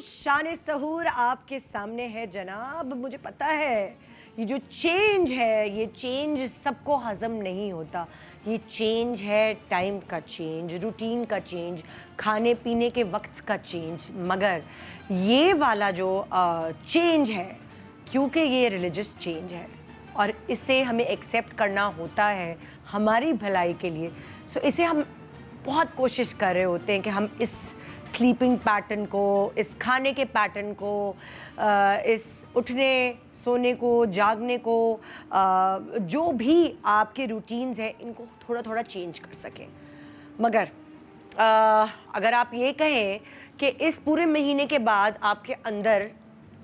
शान सहूर आपके सामने है जनाब। मुझे पता है ये जो चेंज है, ये चेंज सबको हजम नहीं होता। ये चेंज है टाइम का चेंज, रूटीन का चेंज, खाने पीने के वक्त का चेंज। मगर ये वाला जो चेंज है, क्योंकि ये रिलीजियस चेंज है और इसे हमें एक्सेप्ट करना होता है हमारी भलाई के लिए। सो इसे हम बहुत कोशिश कर रहे होते हैं कि हम इस स्लीपिंग पैटर्न को, इस खाने के पैटर्न को, इस उठने सोने को, जागने को, जो भी आपके रूटीन्स हैं, इनको थोड़ा थोड़ा चेंज कर सकें। मगर अगर आप ये कहें कि इस पूरे महीने के बाद आपके अंदर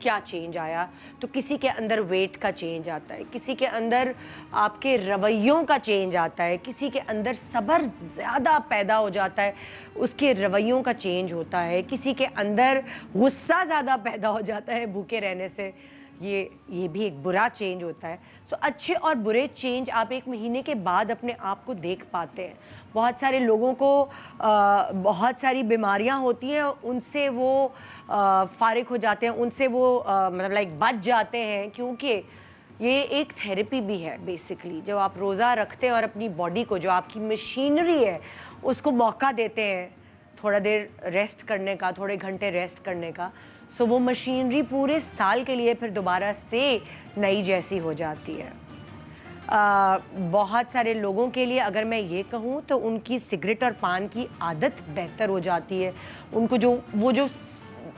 क्या चेंज आया, तो किसी के अंदर वेट का चेंज आता है, किसी के अंदर आपके रवैयों का चेंज आता है, किसी के अंदर सब्र ज़्यादा पैदा हो जाता है, उसके रवैयों का चेंज होता है, किसी के अंदर गुस्सा ज़्यादा पैदा हो जाता है भूखे रहने से। ये भी एक बुरा चेंज होता है। सो अच्छे और बुरे चेंज आप एक महीने के बाद अपने आप को देख पाते हैं। बहुत सारे लोगों को बहुत सारी बीमारियां होती हैं, उनसे वो फारिग हो जाते हैं, उनसे वो मतलब लाइक बच जाते हैं, क्योंकि ये एक थेरेपी भी है बेसिकली। जब आप रोज़ा रखते हैं और अपनी बॉडी को, जो आपकी मशीनरी है, उसको मौका देते हैं थोड़ा देर रेस्ट करने का, थोड़े घंटे रेस्ट करने का, सो वो मशीनरी पूरे साल के लिए फिर दोबारा से नई जैसी हो जाती है। बहुत सारे लोगों के लिए अगर मैं ये कहूँ तो उनकी सिगरेट और पान की आदत बेहतर हो जाती है। उनको जो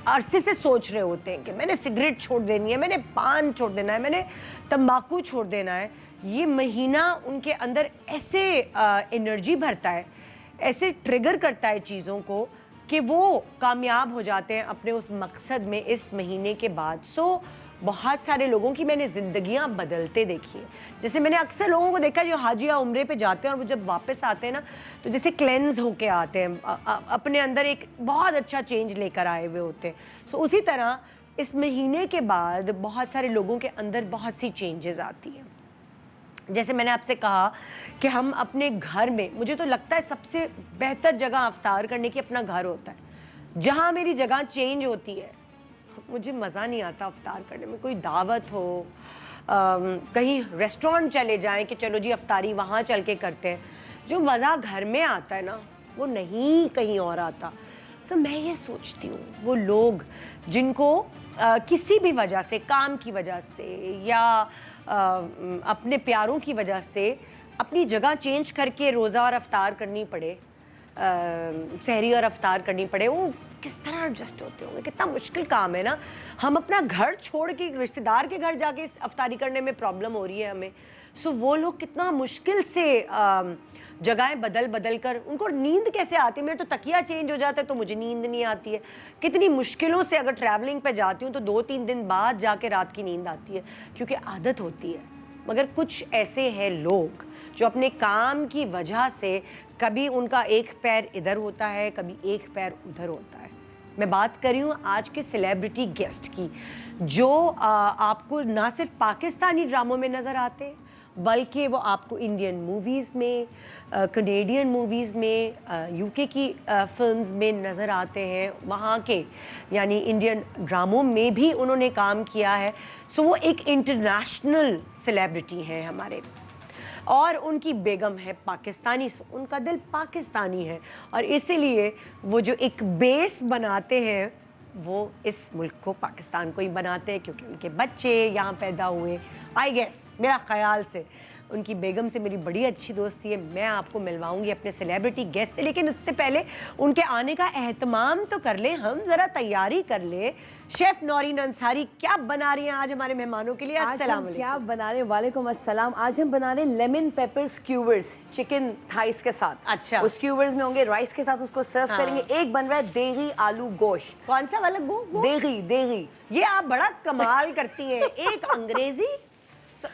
अरसे से सोच रहे होते हैं कि मैंने सिगरेट छोड़ देनी है, मैंने पान छोड़ देना है, मैंने तंबाकू छोड़ देना है, ये महीना उनके अंदर ऐसे एनर्जी भरता है, ऐसे ट्रिगर करता है चीज़ों को कि वो कामयाब हो जाते हैं अपने उस मकसद में इस महीने के बाद। सो बहुत सारे लोगों की मैंने ज़िंदगियां बदलते देखी हैं। जैसे मैंने अक्सर लोगों को देखा जो हाजी या उम्रे पे जाते हैं और वो जब वापस आते हैं ना, तो जैसे क्लेंज होके आते हैं, अपने अंदर एक बहुत अच्छा चेंज लेकर आए हुए होते हैं। सो उसी तरह इस महीने के बाद बहुत सारे लोगों के अंदर बहुत सी चेंजेस आती हैं। जैसे मैंने आपसे कहा कि हम अपने घर में, मुझे तो लगता है सबसे बेहतर जगह इफ्तार करने की अपना घर होता है। जहाँ मेरी जगह चेंज होती है, मुझे मज़ा नहीं आता इफ्तार करने में। कोई दावत हो, कहीं रेस्टोरेंट चले जाएं कि चलो जी इफ्तारी वहाँ चल के करते हैं, जो मज़ा घर में आता है ना, वो नहीं कहीं और आता। सो मैं ये सोचती हूँ वो लोग जिनको किसी भी वजह से, काम की वजह से या अपने प्यारों की वजह से अपनी जगह चेंज करके रोज़ा और अफ्तार करनी पड़े, सहरी और अफ्तार करनी पड़े, वो किस तरह एडजस्ट होते होंगे। कितना मुश्किल काम है ना। हम अपना घर छोड़ के रिश्तेदार के घर जाके अफ्तारी करने में प्रॉब्लम हो रही है हमें। सो वो लोग कितना मुश्किल से जगहें बदल बदल कर, उनको नींद कैसे आती है। मेरे तो तकिया चेंज हो जाता है तो मुझे नींद नहीं आती है। कितनी मुश्किलों से अगर ट्रैवलिंग पे जाती हूँ तो 2-3 दिन बाद जाके रात की नींद आती है, क्योंकि आदत होती है। मगर कुछ ऐसे हैं लोग जो अपने काम की वजह से कभी उनका एक पैर इधर होता है, कभी एक पैर उधर होता है। मैं बात कर रही हूँ आज के सेलिब्रिटी गेस्ट की, जो आपको ना सिर्फ पाकिस्तानी ड्रामों में नज़र आते हैं, बल्कि वो आपको इंडियन मूवीज़ में, कनेडियन मूवीज़ में, यूके की फिल्म्स में नज़र आते हैं। वहाँ के यानी इंडियन ड्रामों में भी उन्होंने काम किया है। सो वो एक इंटरनेशनल सेलिब्रिटी हैं हमारे, और उनकी बेगम है पाकिस्तानी, उनका दिल पाकिस्तानी है, और इसीलिए वो जो एक बेस बनाते हैं वो इस मुल्क को, पाकिस्तान को ही बनाते हैं, क्योंकि उनके बच्चे यहाँ पैदा हुए। आई गेस, मेरा ख्याल से उनकी बेगम से मेरी बड़ी अच्छी दोस्ती है। मैं आपको मिलवाऊंगी अपने सेलिब्रिटी गेस्ट से, लेकिन उससे पहले उनके आने का एहतमाम तो कर लें, हम ज़रा तैयारी कर लें। शेफ नौरीन अंसारी क्या बना रही हैं आज हमारे मेहमानों के लिए? अस्सलाम वालेकुम। क्या बना रहे? वालेकुम अस्सलाम। आज हम बना रहे lemon pepper skewers chicken thighs के साथ। अच्छा, वो स्क्यूवर्स में होंगे राइस के साथ, उसको सर्व करेंगे। एक बन रहा है देगी आलू गोश्त। कौन सा वाला? देगी। देगी, ये आप बड़ा कमाल करती हैं। एक अंग्रेजी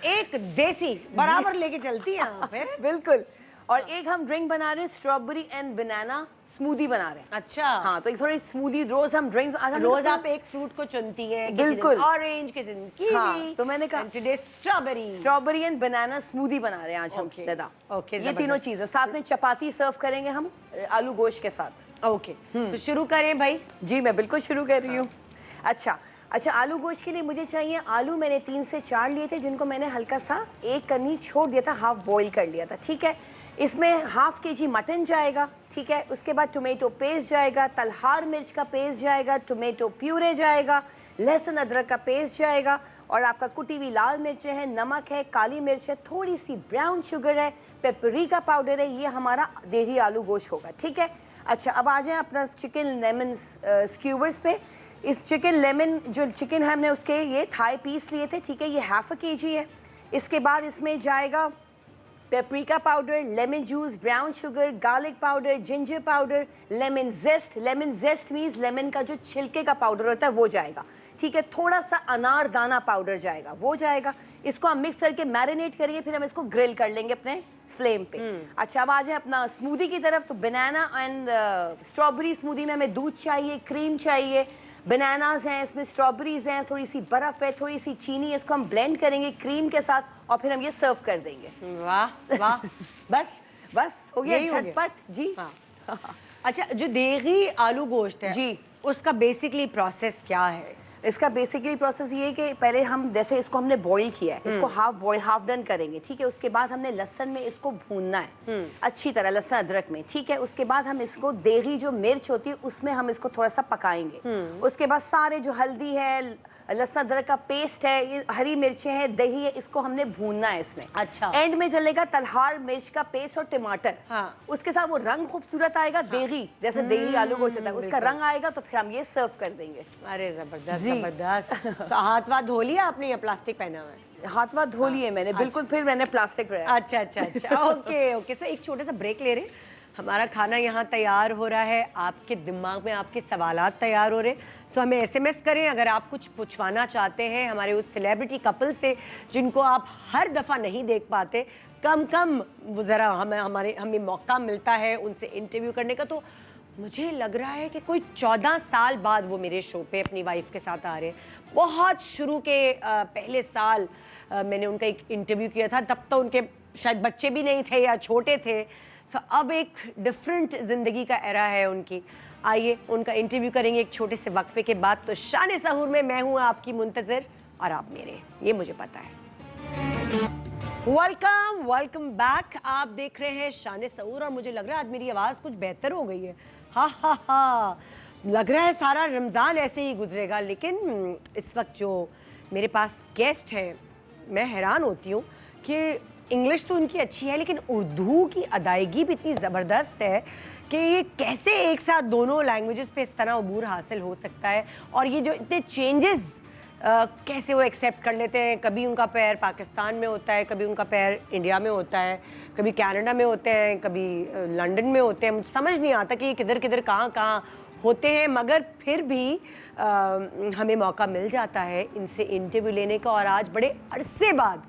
एक देसी बराबर लेके चलती हैं आप। बिल्कुल। और एक हम ड्रिंक बना रहे हैं, स्ट्रॉबेरी एंड बनाना स्मूदी बना रहे हैं। अच्छा, हाँ, तो एक थोड़ी स्मूदी। रोज हम ड्रिंक्स, रोज आप एक फ्रूट को चुनती हैं। बिल्कुल। ऑरेंज, किसी दिन कीवी। हाँ, तो मैंने कहा today strawberry and banana smoothie बना रहे हैं आज हम। दादा, ये तीनों चीजें साथ में चपाती सर्व करेंगे हम आलू गोश्त के साथ। ओके, तो शुरू करें भाई? जी, मैं बिल्कुल शुरू कर रही हूँ। अच्छा अच्छा, आलू गोश्त के लिए मुझे चाहिए आलू। मैंने 3 से 4 लिए थे, जिनको मैंने हल्का सा 1 करनी छोड़ दिया था, हाफ बॉईल कर लिया था, ठीक है। इसमें हाफ kg मटन जाएगा, ठीक है। उसके बाद टोमेटो पेस्ट जाएगा, तलहार मिर्च का पेस्ट जाएगा, टोमेटो प्यूरे जाएगा, लहसुन अदरक का पेस्ट जाएगा, और आपका कुटी हुई लाल मिर्चें हैं, नमक है, काली मिर्च है, थोड़ी सी ब्राउन शुगर है, पेपरिका पाउडर है। ये हमारा देही आलू गोश्त होगा, ठीक है। अच्छा, अब आ जाए अपना चिकन लेमन स्क्यूवर्स पे। इस चिकन लेमन जो चिकन हमने उसके ये थाई पीस लिए थे, ठीक है, ये हाफ kg है। इसके बाद इसमें जाएगा paprika powder, lemon juice, brown sugar, garlic powder, ginger powder, lemon zest. Lemon zest means lemon का जो छिलके का पाउडर होता है वो जाएगा, ठीक है। थोड़ा सा अनार दाना पाउडर जाएगा, वो जाएगा। इसको हम मिक्स करके मैरिनेट करेंगे, फिर हम इसको ग्रिल कर लेंगे अपने फ्लेम पे। अच्छा, अब आ जाए अपना स्मूदी की तरफ। तो बनाना एंड स्ट्रॉबेरी स्मूदी में हमें दूध चाहिए, क्रीम चाहिए, बनानाज हैं, इसमें स्ट्रॉबेरीज हैं, थोड़ी सी बर्फ़ है, थोड़ी सी चीनी है। इसको हम ब्लेंड करेंगे क्रीम के साथ और फिर हम ये सर्व कर देंगे। वाह वाह, बस हो गया, यही हो गया। झटपट जी। हाँ। अच्छा, जो देगी आलू गोश्त है जी, उसका बेसिकली प्रोसेस क्या है? इसका बेसिकली प्रोसेस ये है कि पहले हम जैसे इसको हमने बॉईल किया है, इसको हाफ बॉईल हाफ डन करेंगे, ठीक है। उसके बाद हमने लहसुन में इसको भूनना है अच्छी तरह, लहसुन अदरक में, ठीक है। उसके बाद हम इसको देगी जो मिर्च होती है उसमें हम इसको थोड़ा सा पकाएंगे। उसके बाद सारे जो हल्दी है, लहसुन अदरक का पेस्ट है, ये हरी मिर्चें हैं, दही है, इसको हमने भूनना है इसमें। अच्छा। एंड में जलेगा तलहार मिर्च का पेस्ट और टमाटर। हाँ। उसके साथ वो रंग खूबसूरत आएगा, देगी जैसे देगी आलू गोश्त होता है उसका रंग आएगा, तो फिर हम ये सर्व कर देंगे। अरे जबरदस्त जबरदस्त। तो हाथ वाथ धो लिया आपने या प्लास्टिक पहना हुआ है? हाथ वाथ धो लिए मैंने, बिल्कुल। फिर मैंने प्लास्टिक रहा। अच्छा अच्छा अच्छा, ओके ओके। सो एक छोटा सा ब्रेक ले रहे हैं, हमारा खाना यहाँ तैयार हो रहा है, आपके दिमाग में आपके सवालात तैयार हो रहे। सो हमें SMS करें अगर आप कुछ पूछवाना चाहते हैं हमारे उस सेलिब्रिटी कपल से जिनको आप हर दफ़ा नहीं देख पाते। कम वो ज़रा हमें मौका मिलता है उनसे इंटरव्यू करने का। तो मुझे लग रहा है कि कोई 14 साल बाद वो मेरे शो पे अपनी वाइफ के साथ आ रहे हैं। बहुत शुरू के पहले साल मैंने उनका एक इंटरव्यू किया था, तब तो उनके शायद बच्चे भी नहीं थे या छोटे थे। सो अब एक डिफरेंट ज़िंदगी का एरा है उनकी। आइए उनका इंटरव्यू करेंगे एक छोटे से वक्फे के बाद। तो शान सहूर में मैं हूँ आपकी मुंतज़िर और आप मेरे, ये मुझे पता है। Welcome back. आप देख रहे हैं शान सहूर और मुझे लग रहा है आज मेरी आवाज़ कुछ बेहतर हो गई है। हा लग रहा है सारा रमज़ान ऐसे ही गुजरेगा। लेकिन इस वक्त जो मेरे पास गेस्ट है, मैं हैरान होती हूँ कि इंग्लिश तो उनकी अच्छी है लेकिन उर्दू की अदायगी भी इतनी ज़बरदस्त है कि ये कैसे एक साथ दोनों लैंग्वेजेस पे इस तरह अबूर हासिल हो सकता है। और ये जो इतने चेंजेस कैसे वो एक्सेप्ट कर लेते हैं। कभी उनका पैर पाकिस्तान में होता है, कभी उनका पैर इंडिया में होता है, कभी कनाडा में होते हैं, कभी लंदन में होते हैं। मुझे समझ नहीं आता कि ये किधर कहाँ होते हैं, मगर फिर भी हमें मौका मिल जाता है इनसे इंटरव्यू लेने का। और आज बड़े अरसे बाद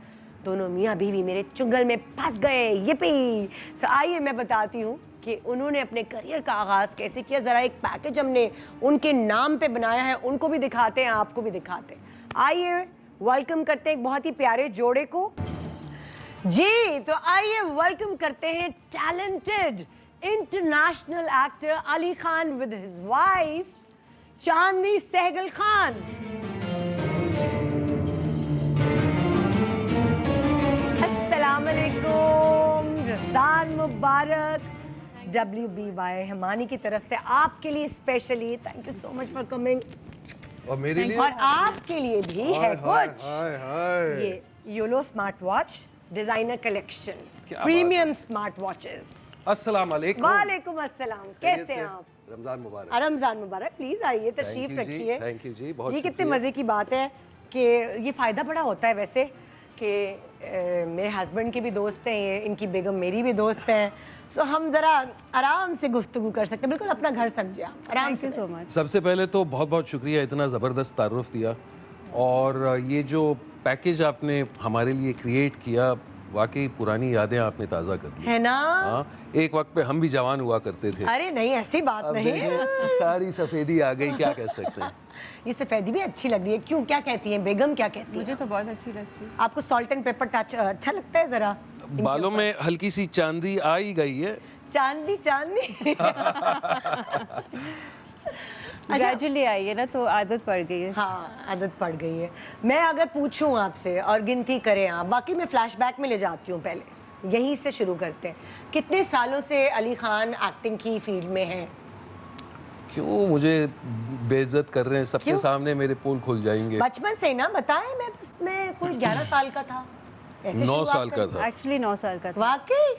दोनों मियाँ बीवी मेरे चुंगल में फंस गए। yippee! सो आइए मैं बताती हूँ कि उन्होंने अपने करियर का आगाज़ कैसे किया। ज़रा एक पैकेज हमने उनके नाम पे बनाया है, उनको भी दिखाते हैं, आपको भी दिखाते हैं। आइए वेलकम करते हैं एक बहुत ही प्यारे जोड़े को जी। तो आइए वेलकम करते हैं talented international actor Ali Khan with his wife Chandni Sahgal Khan. Ramzan मुबारक। WBY हमानी की तरफ से आपके लिए specially thank you so much for coming. और मेरे लिए और आपके लिए भी है कुछ हाय। ये YOLO smart watch designer collection, क्या प्रीमियम स्मार्ट वॉचेस। अस्सलाम वालेकुम। वालेकुम अस्सलाम, कैसे हैं आप? रमजान मुबारक। रमजान मुबारक। प्लीज आइए, तशरीफ रखिए। थैंक यू जी, बहुत ये कितने मजे की बात है कि ये फायदा बड़ा होता है वैसे कि मेरे हस्बैंड के भी दोस्त हैं ये, इनकी बेगम मेरी भी दोस्त है। सो हम ज़रा आराम से गुफ्तगू कर सकते हैं, बिल्कुल अपना घर समझिए आराम से। So much. सबसे पहले तो बहुत बहुत शुक्रिया, इतना ज़बरदस्त तारुफ दिया। और ये जो पैकेज आपने हमारे लिए क्रिएट किया, वाकई पुरानी यादें आपने ताज़ा कर दी है ना। हाँ, एक वक्त पे हम भी जवान हुआ करते थे। अरे नहीं, ऐसी बात अब नहीं। देखिए, सारी सफ़ेदी आ गई, क्या कह सकते हैं। ये सफेदी भी अच्छी लग रही है। क्यों, क्या कहती हैं बेगम, क्या कहती है? मुझे तो बहुत अच्छी लगती है। आपको सॉल्ट एंड पेपर टच अच्छा लगता है? जरा बालों में हल्की सी चांदी आ ही गई है। चांदी चांदी। ग्रेजुअली आई है ना, तो आदत पड़ गई है। हाँ, आदत पड़ गई है। मैं अगर पूछूं आपसे और गिनती करें आप, बाकी मैं फ्लैशबैक में ले जाती हूँ, पहले यहीं से शुरू करते हैं। कितने सालों से अली खान एक्टिंग की फील्ड में हैं? क्यों मुझे बेइज्जत कर रहे हैं? सबके क्यों? सामने मेरे पोल खुल जाएंगे। बचपन से ही ना बताएं। मैं कोई 11 साल का था, ऐसे 9 शुरुआत साल का करी। था एक्चुअली 9 साल का था। वाकई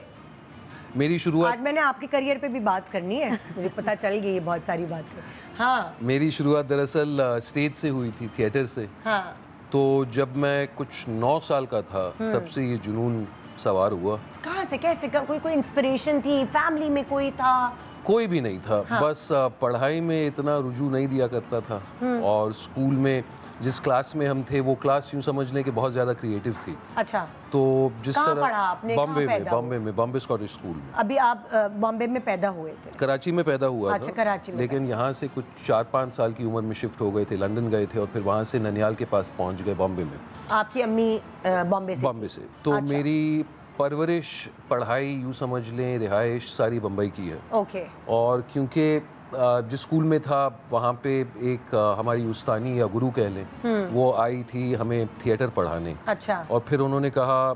मेरी शुरुआत। आज मैंने आपके करियर पे भी बात करनी है, मुझे पता चल गई है बहुत सारी बातें। हाँ मेरी शुरुआत दरअसल स्टेज से हुई थी, थिएटर से। हाँ। तो जब मैं कुछ 9 साल का था तब से ये जुनून सवार हुआ। कहाँ से, कैसे, कोई इंस्पिरेशन थी, फैमिली में कोई था? कोई भी नहीं था। बस पढ़ाई में इतना रुझू नहीं दिया करता था, और स्कूल में जिस क्लास में हम थे वो क्लास यूं समझ लें कि बहुत ज़्यादा क्रिएटिव थी। अच्छा, तो जिस कहाँ तरह पढ़ा आपने? कहाँ पैदा हुए? बॉम्बे स्कॉटिश स्कूल में। अभी आप बॉम्बे में पैदा हुए थे? कराची में पैदा हुआ अच्छा, था। कराची में लेकिन यहाँ से कुछ 4-5 साल की उम्र में शिफ्ट हो गए थे, लंदन गए थे और फिर वहाँ से ननियाल के पास पहुँच गए बॉम्बे में। आपकी अम्मी बॉम्बे से बॉम्बे से। तो अच्छा। मेरी परवरिश, पढ़ाई यूं समझ लें, रिहाइश सारी बम्बई की है। ओके। और क्योंकि जिस स्कूल में था वहाँ पे एक हमारी उस्तानी या गुरु कह लें, वो आई थी हमें थिएटर पढ़ाने। अच्छा। और फिर उन्होंने कहा,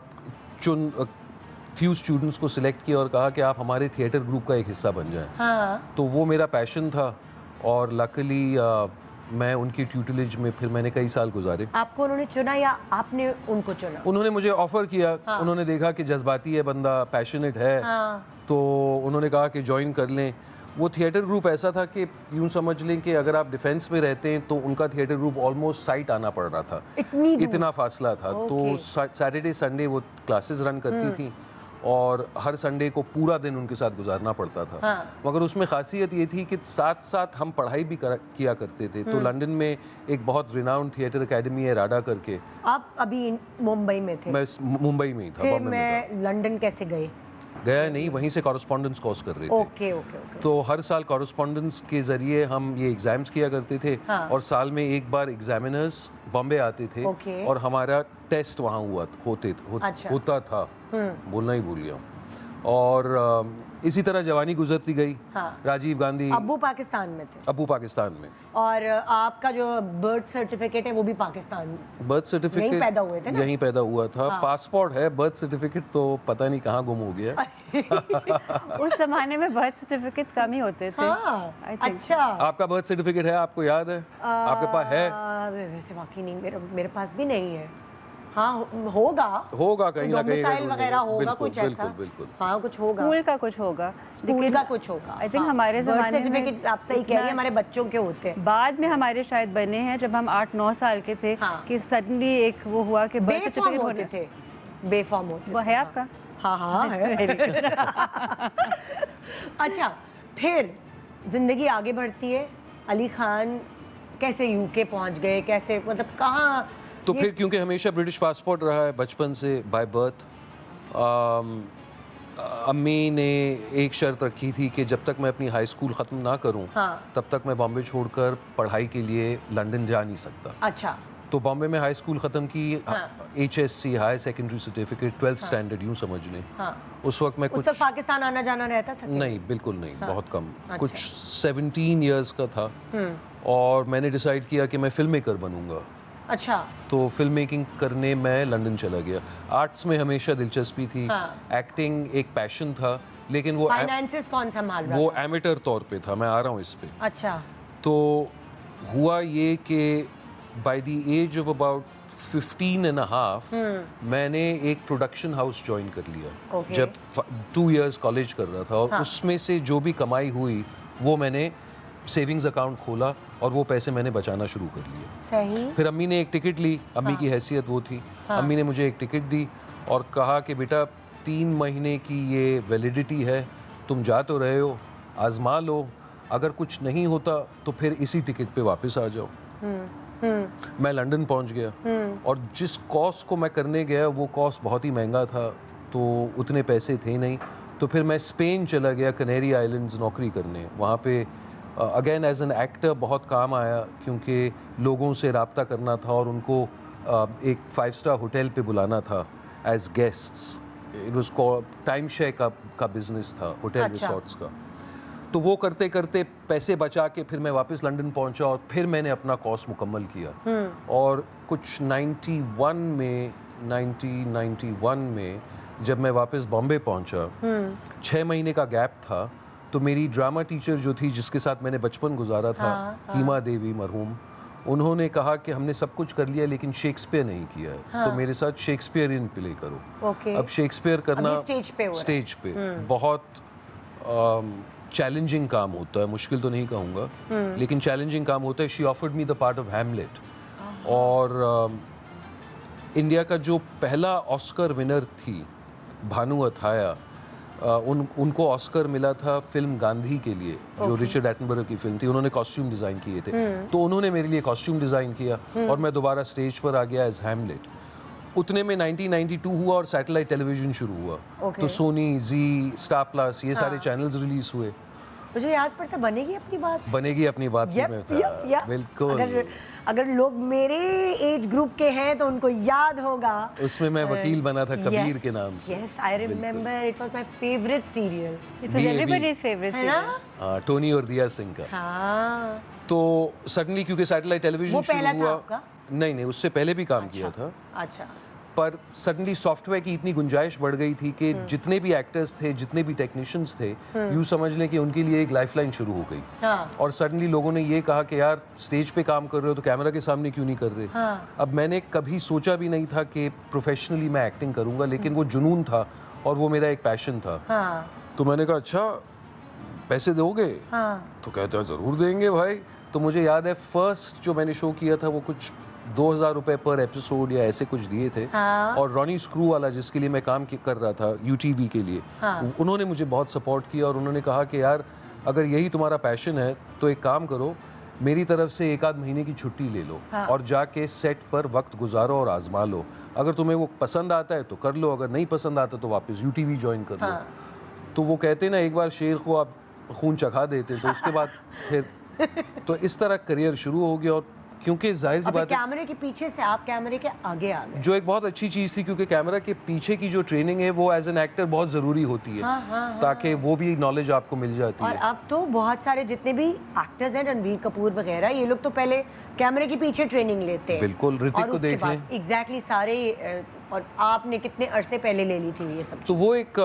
फ्यू स्टूडेंट्स को सिलेक्ट किया और कहा कि आप हमारे थिएटर ग्रुप का एक हिस्सा बन जाएं। हाँ। तो वो मेरा पैशन था, और लकीली मैं उनकी ट्यूटलेज में फिर मैंने कई साल गुजारे। आपको उन्होंने चुना या आपने उनको चुना? उन्होंने मुझे ऑफर किया। उन्होंने देखा कि जज्बाती है बंदा, पैशनेट है। हाँ। तो उन्होंने कहा कि ज्वाइन कर लें। वो थिएटर ग्रुप ऐसा था कि यूं समझ लें कि अगर आप डिफेंस में रहते हैं तो उनका थिएटर ग्रुप ऑलमोस्ट साइट आना पड़ रहा था, इतना फासला था। तो सैटरडे संडे वो क्लासेस रन करती थी, और हर संडे को पूरा दिन उनके साथ गुजारना पड़ता था। हाँ। मगर उसमें खासियत ये थी कि साथ साथ हम पढ़ाई भी किया करते थे। तो लंदन में एक बहुत रिनाउंड थिएटर एकेडमी है, राडा करके। आप अभी मुंबई में थे? मैं मुंबई में ही था, फिर बॉम्बे में था। मैं लंदन कैसे गए? गया नहीं, वहीं से कॉरेस्पॉन्डेंस कोर्स कर रहे थे। Okay okay okay. तो हर साल कॉरेस्पॉन्डेंस के ज़रिए हम ये एग्ज़ाम्स किया करते थे। हाँ। और साल में एक बार एग्जामिनर्स बॉम्बे आते थे। ओके। और हमारा टेस्ट वहाँ अच्छा। होता था। बोलना ही भूल गया। और इसी तरह जवानी गुजरती गई। हाँ। राजीव गांधी। अब्बू पाकिस्तान में थे? अब्बू पाकिस्तान में। और आपका जो बर्थ सर्टिफिकेट है वो भी पाकिस्तान में? बर्थ सर्टिफिकेट यहीं पैदा हुए थे ना? यहीं पैदा हुआ था। पासपोर्ट है, बर्थ सर्टिफिकेट तो पता नहीं कहाँ गुम हो गया। उस जमाने में बर्थ सर्टिफिकेट्स कम ही होते थे। हाँ। I think. अच्छा। आपका बर्थ सर्टिफिकेट है, आपको याद है? आपके पास है? वैसे वाकई नहीं, मेरे पास भी नहीं है। हाँ होगा कहीं ना कहीं डोमिसाइल वगैरह होगा, बिल्कुल, कुछ ऐसा। बिल्कुल। हाँ कुछ होगा, स्कूल का कुछ होगा, स्कूल का कुछ होगा। आई थिंक हमारे जमाने में सर्टिफिकेट आप सही कह रही हैं, हमारे बच्चों के होते हैं। बाद में हमारे शायद बने हैं जब हम 8-9 साल के थे। हाँ। कि सडनली एक वो हुआ कि बर्थ बेफॉर्म सर्टिफिकेट होते होने थे, बेफॉर्म होते वो थे। है आपका? हाँ हाँ है। अच्छा, फिर जिंदगी आगे बढ़ती है। अली खान कैसे यूके पहुंच गए, कैसे, मतलब कहाँ? तो फिर क्योंकि हमेशा ब्रिटिश पासपोर्ट रहा है बचपन से बाय बर्थ, अम्मी ने एक शर्त रखी थी कि जब तक मैं अपनी हाई स्कूल ख़त्म ना करूं, हाँ। तब तक मैं बॉम्बे छोड़कर पढ़ाई के लिए लंदन जा नहीं सकता। अच्छा। तो बॉम्बे में हाई स्कूल ख़त्म की, हाँ। HSC higher secondary certificate 12th standard यूं समझ लें। हाँ। उस वक्त मैं उस कुछ वक्त पाकिस्तान आना जाना रहता था क्या? नहीं, बिल्कुल नहीं। बहुत कम। अच्छा। कुछ 17 इयर्स का था, और मैंने डिसाइड किया कि मैं फिल्म मेकर बनूंगा। अच्छा। तो फिल्म मेकिंग करने मैं लंदन चला गया। आर्ट्स में हमेशा दिलचस्पी थी। हाँ। एक्टिंग एक पैशन था, लेकिन वो फाइनेंसेस कौन संभाल रहा वो था? एमेटर तौर पे था। मैं आ रहा हूँ इस पे। अच्छा। तो हुआ ये कि by the age of about 15 and a half मैंने एक प्रोडक्शन हाउस ज्वाइन कर लिया। Okay. जब 2 इयर्स कॉलेज कर रहा था, और हाँ। उसमें से जो भी कमाई हुई वो मैंने सेविंग्स अकाउंट खोला, और वो पैसे मैंने बचाना शुरू कर लिए। सही। फिर अम्मी ने एक टिकट ली, अम्मी की हैसियत वो थी। अम्मी ने मुझे एक टिकट दी और कहा कि बेटा 3 महीने की ये वैलिडिटी है, तुम जा तो रहे हो, आजमा लो, अगर कुछ नहीं होता तो फिर इसी टिकट पे वापस आ जाओ। मैं लंदन पहुंच गया, और जिस कोर्स को मैं करने गया वो कोर्स बहुत ही महंगा था, तो उतने पैसे थे नहीं। तो फिर मैं स्पेन चला गया, कनेरी आइलैंड्स नौकरी करने। वहाँ पे अगेन एज एन एक्टर बहुत काम आया, क्योंकि लोगों से रब्ता करना था और उनको एक 5 स्टार होटल पे बुलाना था as guests. It was called time share का बिजनेस था, होटल अच्छा। रिसोर्ट्स का। तो वो करते करते पैसे बचा के फिर मैं वापस लंदन पहुंचा और फिर मैंने अपना कोर्स मुकम्मल किया। और कुछ 1991 में जब मैं वापस बॉम्बे पहुंचा, 6 महीने का गैप था, तो मेरी ड्रामा टीचर जो थी जिसके साथ मैंने बचपन गुजारा था, हीमा देवी मरहूम, उन्होंने कहा कि हमने सब कुछ कर लिया लेकिन शेक्सपियर नहीं किया है, तो मेरे साथ शेक्सपियरियन प्ले करो। ओके। अब शेक्सपियर करना अभी स्टेज पे हो रहा है। स्टेज पे बहुत चैलेंजिंग काम होता है, मुश्किल तो नहीं कहूँगा, लेकिन चैलेंजिंग काम होता है। She offered me the part of Hamlet, और इंडिया का जो पहला ऑस्कर विनर थी भानु अथाया, उनको ऑस्कर मिला था फिल्म गांधी के लिए, जो रिचर्ड एटनबरो की फिल्म थी। उन्होंने कॉस्ट्यूम डिज़ाइन किए थे, तो उन्होंने मेरे लिए कॉस्ट्यूम डिज़ाइन किया और मैं दोबारा स्टेज पर आ गया एज हैमलेट। उतने में 1992 हुआ और सैटेलाइट टेलीविजन शुरू हुआ। तो सोनी, जी, स्टार प्लस, ये सारे चैनल्स रिलीज हुए। मुझे याद पड़ता, बनेगी अपनी बात। बनेगी अपनी बात यप, में था। Yup, yup. बिल्कुल। अगर लोग मेरे एज ग्रुप के हैं तो उनको याद होगा। उसमें मैं वकील बना था कबीर के नाम से। Yes, I remember, it was my favourite serial. It was everybody's favourite है ना? हाँ, टोनी और दिया सिंह का। हाँ। तो सडनली क्योंकि सैटेलाइट टेलीविजन वो शुरू पहला था हुआ। आपका? नहीं, उससे पहले भी काम किया था, अच्छा। पर सडनली सॉफ्टवेयर की इतनी गुंजाइश बढ़ गई थी कि जितने भी एक्टर्स थे, जितने भी टेक्नीशियंस थे, यूँ समझ लें कि उनके लिए एक लाइफलाइन शुरू हो गई। हाँ। और सडनली लोगों ने ये कहा कि यार स्टेज पे काम कर रहे हो तो कैमरा के सामने क्यों नहीं कर रहे। हाँ। अब मैंने कभी सोचा भी नहीं था कि प्रोफेशनली मैं एक्टिंग करूंगा, लेकिन वो जुनून था और वो मेरा एक पैशन था। हाँ। तो मैंने कहा अच्छा पैसे दोगे? हाँ। तो कहते हैं ज़रूर देंगे भाई। तो मुझे याद है फर्स्ट जो मैंने शो किया था वो कुछ 2000 रुपए पर एपिसोड या ऐसे कुछ दिए थे। हाँ। और रॉनी स्क्रू वाला जिसके लिए मैं काम कर रहा था यूटीवी के लिए, हाँ। उन्होंने मुझे बहुत सपोर्ट किया और उन्होंने कहा कि यार अगर यही तुम्हारा पैशन है तो एक काम करो, मेरी तरफ से 1 आध महीने की छुट्टी ले लो। हाँ। और जाके सेट पर वक्त गुजारो और आजमा लो। अगर तुम्हें वो पसंद आता है तो कर लो, अगर नहीं पसंद आता तो वापस यूटीवी ज्वाइन कर लो। हाँ। तो वो कहते ना एक बार शेर को आप खून चखा देते, तो उसके बाद फिर तो इस तरह करियर शुरू हो गया। और क्योंकि जाहिर सी बात है कैमरे के पीछे से आप कैमरे के आगे आ गए। जो एक बहुत अच्छी चीज़ थी, क्योंकि कैमरा के पीछे की जो ट्रेनिंग है वो एज एन एक्टर बहुत ज़रूरी होती है। ताकि वो भी नॉलेज आपको मिल जाती और है। अब तो बहुत सारे जितने भी एक्टर्स हैं, रणवीर कपूर वगैरह, ये लोग तो पहले कैमरे के पीछे ट्रेनिंग लेते हैं। बिल्कुल, ऋतिक को देख लें। एग्जैक्टली सारे। और आपने कितने अरसे पहले ले ली थी ये सब? तो वो एक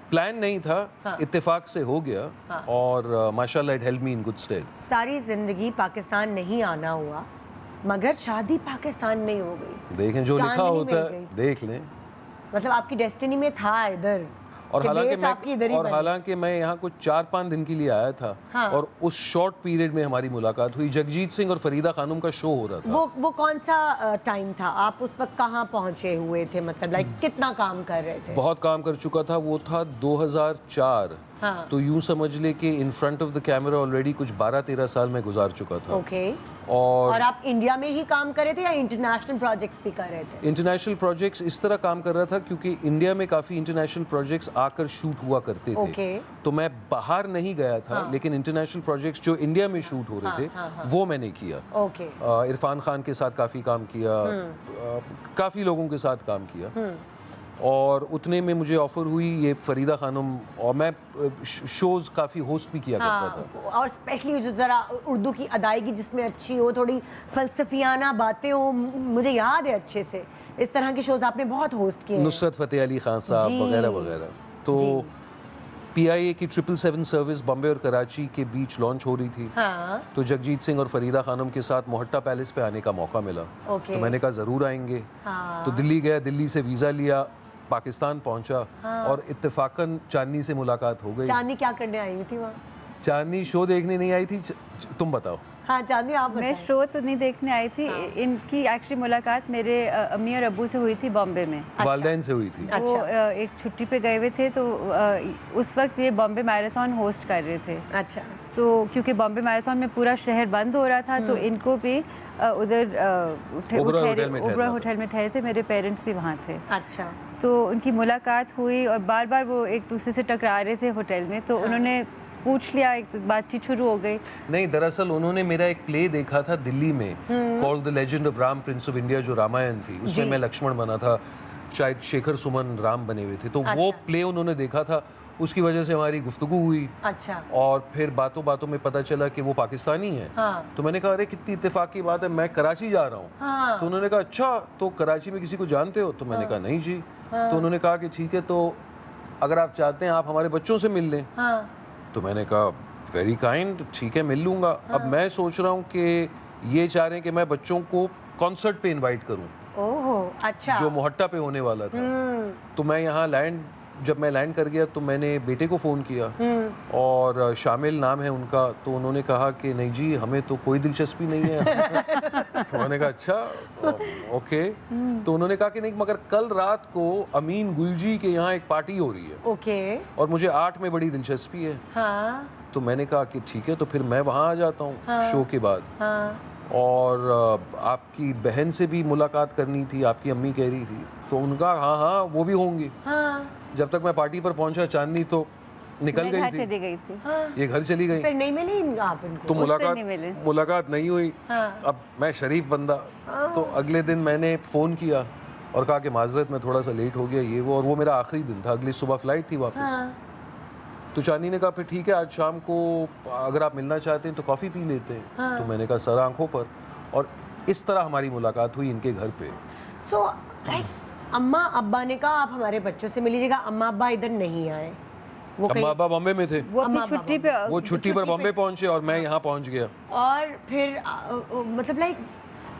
प्लान नहीं था, इत्तेफाक से हो गया। और माशाल्लाह it help me in good stead. सारी जिंदगी पाकिस्तान नहीं आना हुआ, मगर शादी पाकिस्तान में ही हो गई। देखें जो लिखा चांदनी होता मिल है, गई। देख लें। मतलब आपकी डेस्टिनी में था इधर। और कि हालांकि बेस आपकी इधर ही और बनी। हालांकि मैं यहाँ कुछ 4-5 दिन के लिए आया था। हाँ। और उस शॉर्ट पीरियड में हमारी मुलाकात हुई। जगजीत सिंह और फरीदा खानम का शो हो रहा था। वो कौन सा टाइम था? आप उस वक्त कहाँ पहुंचे हुए थे? मतलब लाइक कितना काम कर रहे थे? बहुत काम कर चुका था। वो था 2004। हाँ। तो यूं समझ ले कि in front of the camera already कुछ 12-13 साल में गुजार चुका था। ओके। और और आप इंडिया में ही काम कर रहे थे या इंटरनेशनल प्रोजेक्ट्स भी कर रहे थे? इंटरनेशनल प्रोजेक्ट्स इस तरह काम कर रहा था क्योंकि इंडिया में काफ़ी इंटरनेशनल प्रोजेक्ट्स आकर शूट हुआ करते थे। ओके। तो मैं बाहर नहीं गया था, लेकिन इंटरनेशनल प्रोजेक्ट्स जो इंडिया में शूट हो रहे थे वो मैंने किया। ओके। इरफान खान के साथ काफ़ी काम किया, काफ़ी लोगों के साथ काम किया। और उतने में मुझे ऑफर हुई ये फरीदा खानम, और मैं शोज़ काफ़ी होस्ट भी किया करता था। और स्पेशली जो ज़रा उर्दू की अदायगी जिसमें अच्छी हो, थोड़ी फ़लसफ़ियाना बातें हो, मुझे याद है अच्छे से। इस तरह के शोज़ आपने बहुत होस्ट किए हैं। नुसरत फ़तेह अली खान साहब जी। वगैरह वगैरह। तो PIA की 777 सर्विस बॉम्बे और कराची के बीच लॉन्च हो रही थी। हाँ। तो जगजीत सिंह और फरीदा खानम के साथ मोहट्टा पैलेस पे आने का मौका मिला। ओके। तो मैंने कहा ज़रूर आएंगे। हाँ। तो दिल्ली गया, दिल्ली से वीज़ा लिया, पाकिस्तान पहुंचा। और इत्तेफाकन चांदनी से मुलाकात हो गई। चांदनी क्या करने आई हुई थी वहाँ? चांदनी शो देखने नहीं आई थी। तुम बताओ। हाँ चांदनी आप मैं बताएं। शो तो नहीं देखने आई थी। इनकी एक्चुअली मुलाकात मेरे अम्मी और अब्बू से हुई थी बॉम्बे में। वालदैन से हुई थी। वो एक छुट्टी पे गए हुए थे, तो उस वक्त ये बॉम्बे मैराथन होस्ट कर रहे थे। अच्छा। तो क्योंकि बॉम्बे मैराथन में पूरा शहर बंद हो रहा था, तो इनको भी उधर ओबरॉय होटल में ठहरे थे। मेरे पेरेंट्स भी वहाँ थे। अच्छा। तो उनकी मुलाकात हुई और बार बार वो एक दूसरे से टकरा रहे थे होटल में। तो उन्होंने पूछ लिया, एक बातचीत शुरू हो गई। नहीं, दरअसल उन्होंने मेरा एक प्ले देखा था दिल्ली में, called the legend of Ram Prince of India, जो रामायण थी। उसमें मैं लक्ष्मण बना था, शायद शेखर सुमन राम बने हुए थे। तो वो प्ले उन्होंने देखा था उसकी वजह से हमारी गुफ्तगू हुई अच्छा और फिर बातों बातों में पता चला कि वो पाकिस्तानी है। हाँ। तो मैंने कहा अरे कितनी इत्तेफाक की बात है, मैं कराची जा रहा हूँ। हाँ। तो उन्होंने कहा अच्छा तो कराची में किसी को जानते हो? तो मैंने कहा नहीं जी। तो उन्होंने कहा कि ठीक है तो अगर आप चाहते हैं आप हमारे बच्चों से मिल लें। हाँ तो मैंने कहा वेरी काइंड, ठीक है मिल लूँगा। अब मैं सोच रहा हूँ कि ये चाह रहे हैं कि मैं बच्चों को कॉन्सर्ट पे इनवाइट करूँ ओहो अच्छा जो मोहट्टा पे होने वाला था। तो मैं यहाँ जब मैं लैंड कर गया तो मैंने बेटे को फ़ोन किया और शामिल नाम है उनका। तो उन्होंने कहा कि नहीं जी हमें तो कोई दिलचस्पी नहीं है। तो मैंने कहा अच्छा ओके। तो उन्होंने कहा कि नहीं मगर कल रात को अमीन गुलजी के यहाँ एक पार्टी हो रही है ओके और मुझे आर्ट में बड़ी दिलचस्पी है। हाँ तो मैंने कहा कि ठीक है तो फिर मैं वहाँ आ जाता हूँ शो के बाद। हाँ और आपकी बहन से भी मुलाकात करनी थी, आपकी अम्मी कह रही थी। तो उनका हाँ हाँ वो भी होंगी। हाँ जब तक मैं पार्टी पर पहुंचा चांदनी तो निकल मैं गई घर थी, चली गई थी। ये घर चली गई। फिर नहीं मिली आप इनको? तो उस दिन नहीं मिले। मुलाकात नहीं हुई। हाँ। अब मैं शरीफ बंदा, तो अगले दिन मैंने फ़ोन किया और कहा कि माजरत मैं थोड़ा सा लेट हो गया ये वो, और वो मेरा आखिरी दिन था, अगली सुबह फ्लाइट थी वापस। हाँ। तो चांदनी ने कहा फिर ठीक है आज शाम को अगर आप मिलना चाहते हैं तो कॉफ़ी पी लेते हैं। तो मैंने कहा सर आंखों पर, और इस तरह हमारी मुलाकात हुई इनके घर पे। सो अम्मा अब्बा ने कहा आप हमारे बच्चों से मिल लीजिएगा, अम्मा अब्बा इधर नहीं आए, वो अम्मा अब्बा बॉम्बे में थे, वो अपनी अम्मा छुट्टी पे वो छुट्टी पर बॉम्बे पहुंचे और मैं यहाँ पहुंच गया। और फिर मतलब लाइक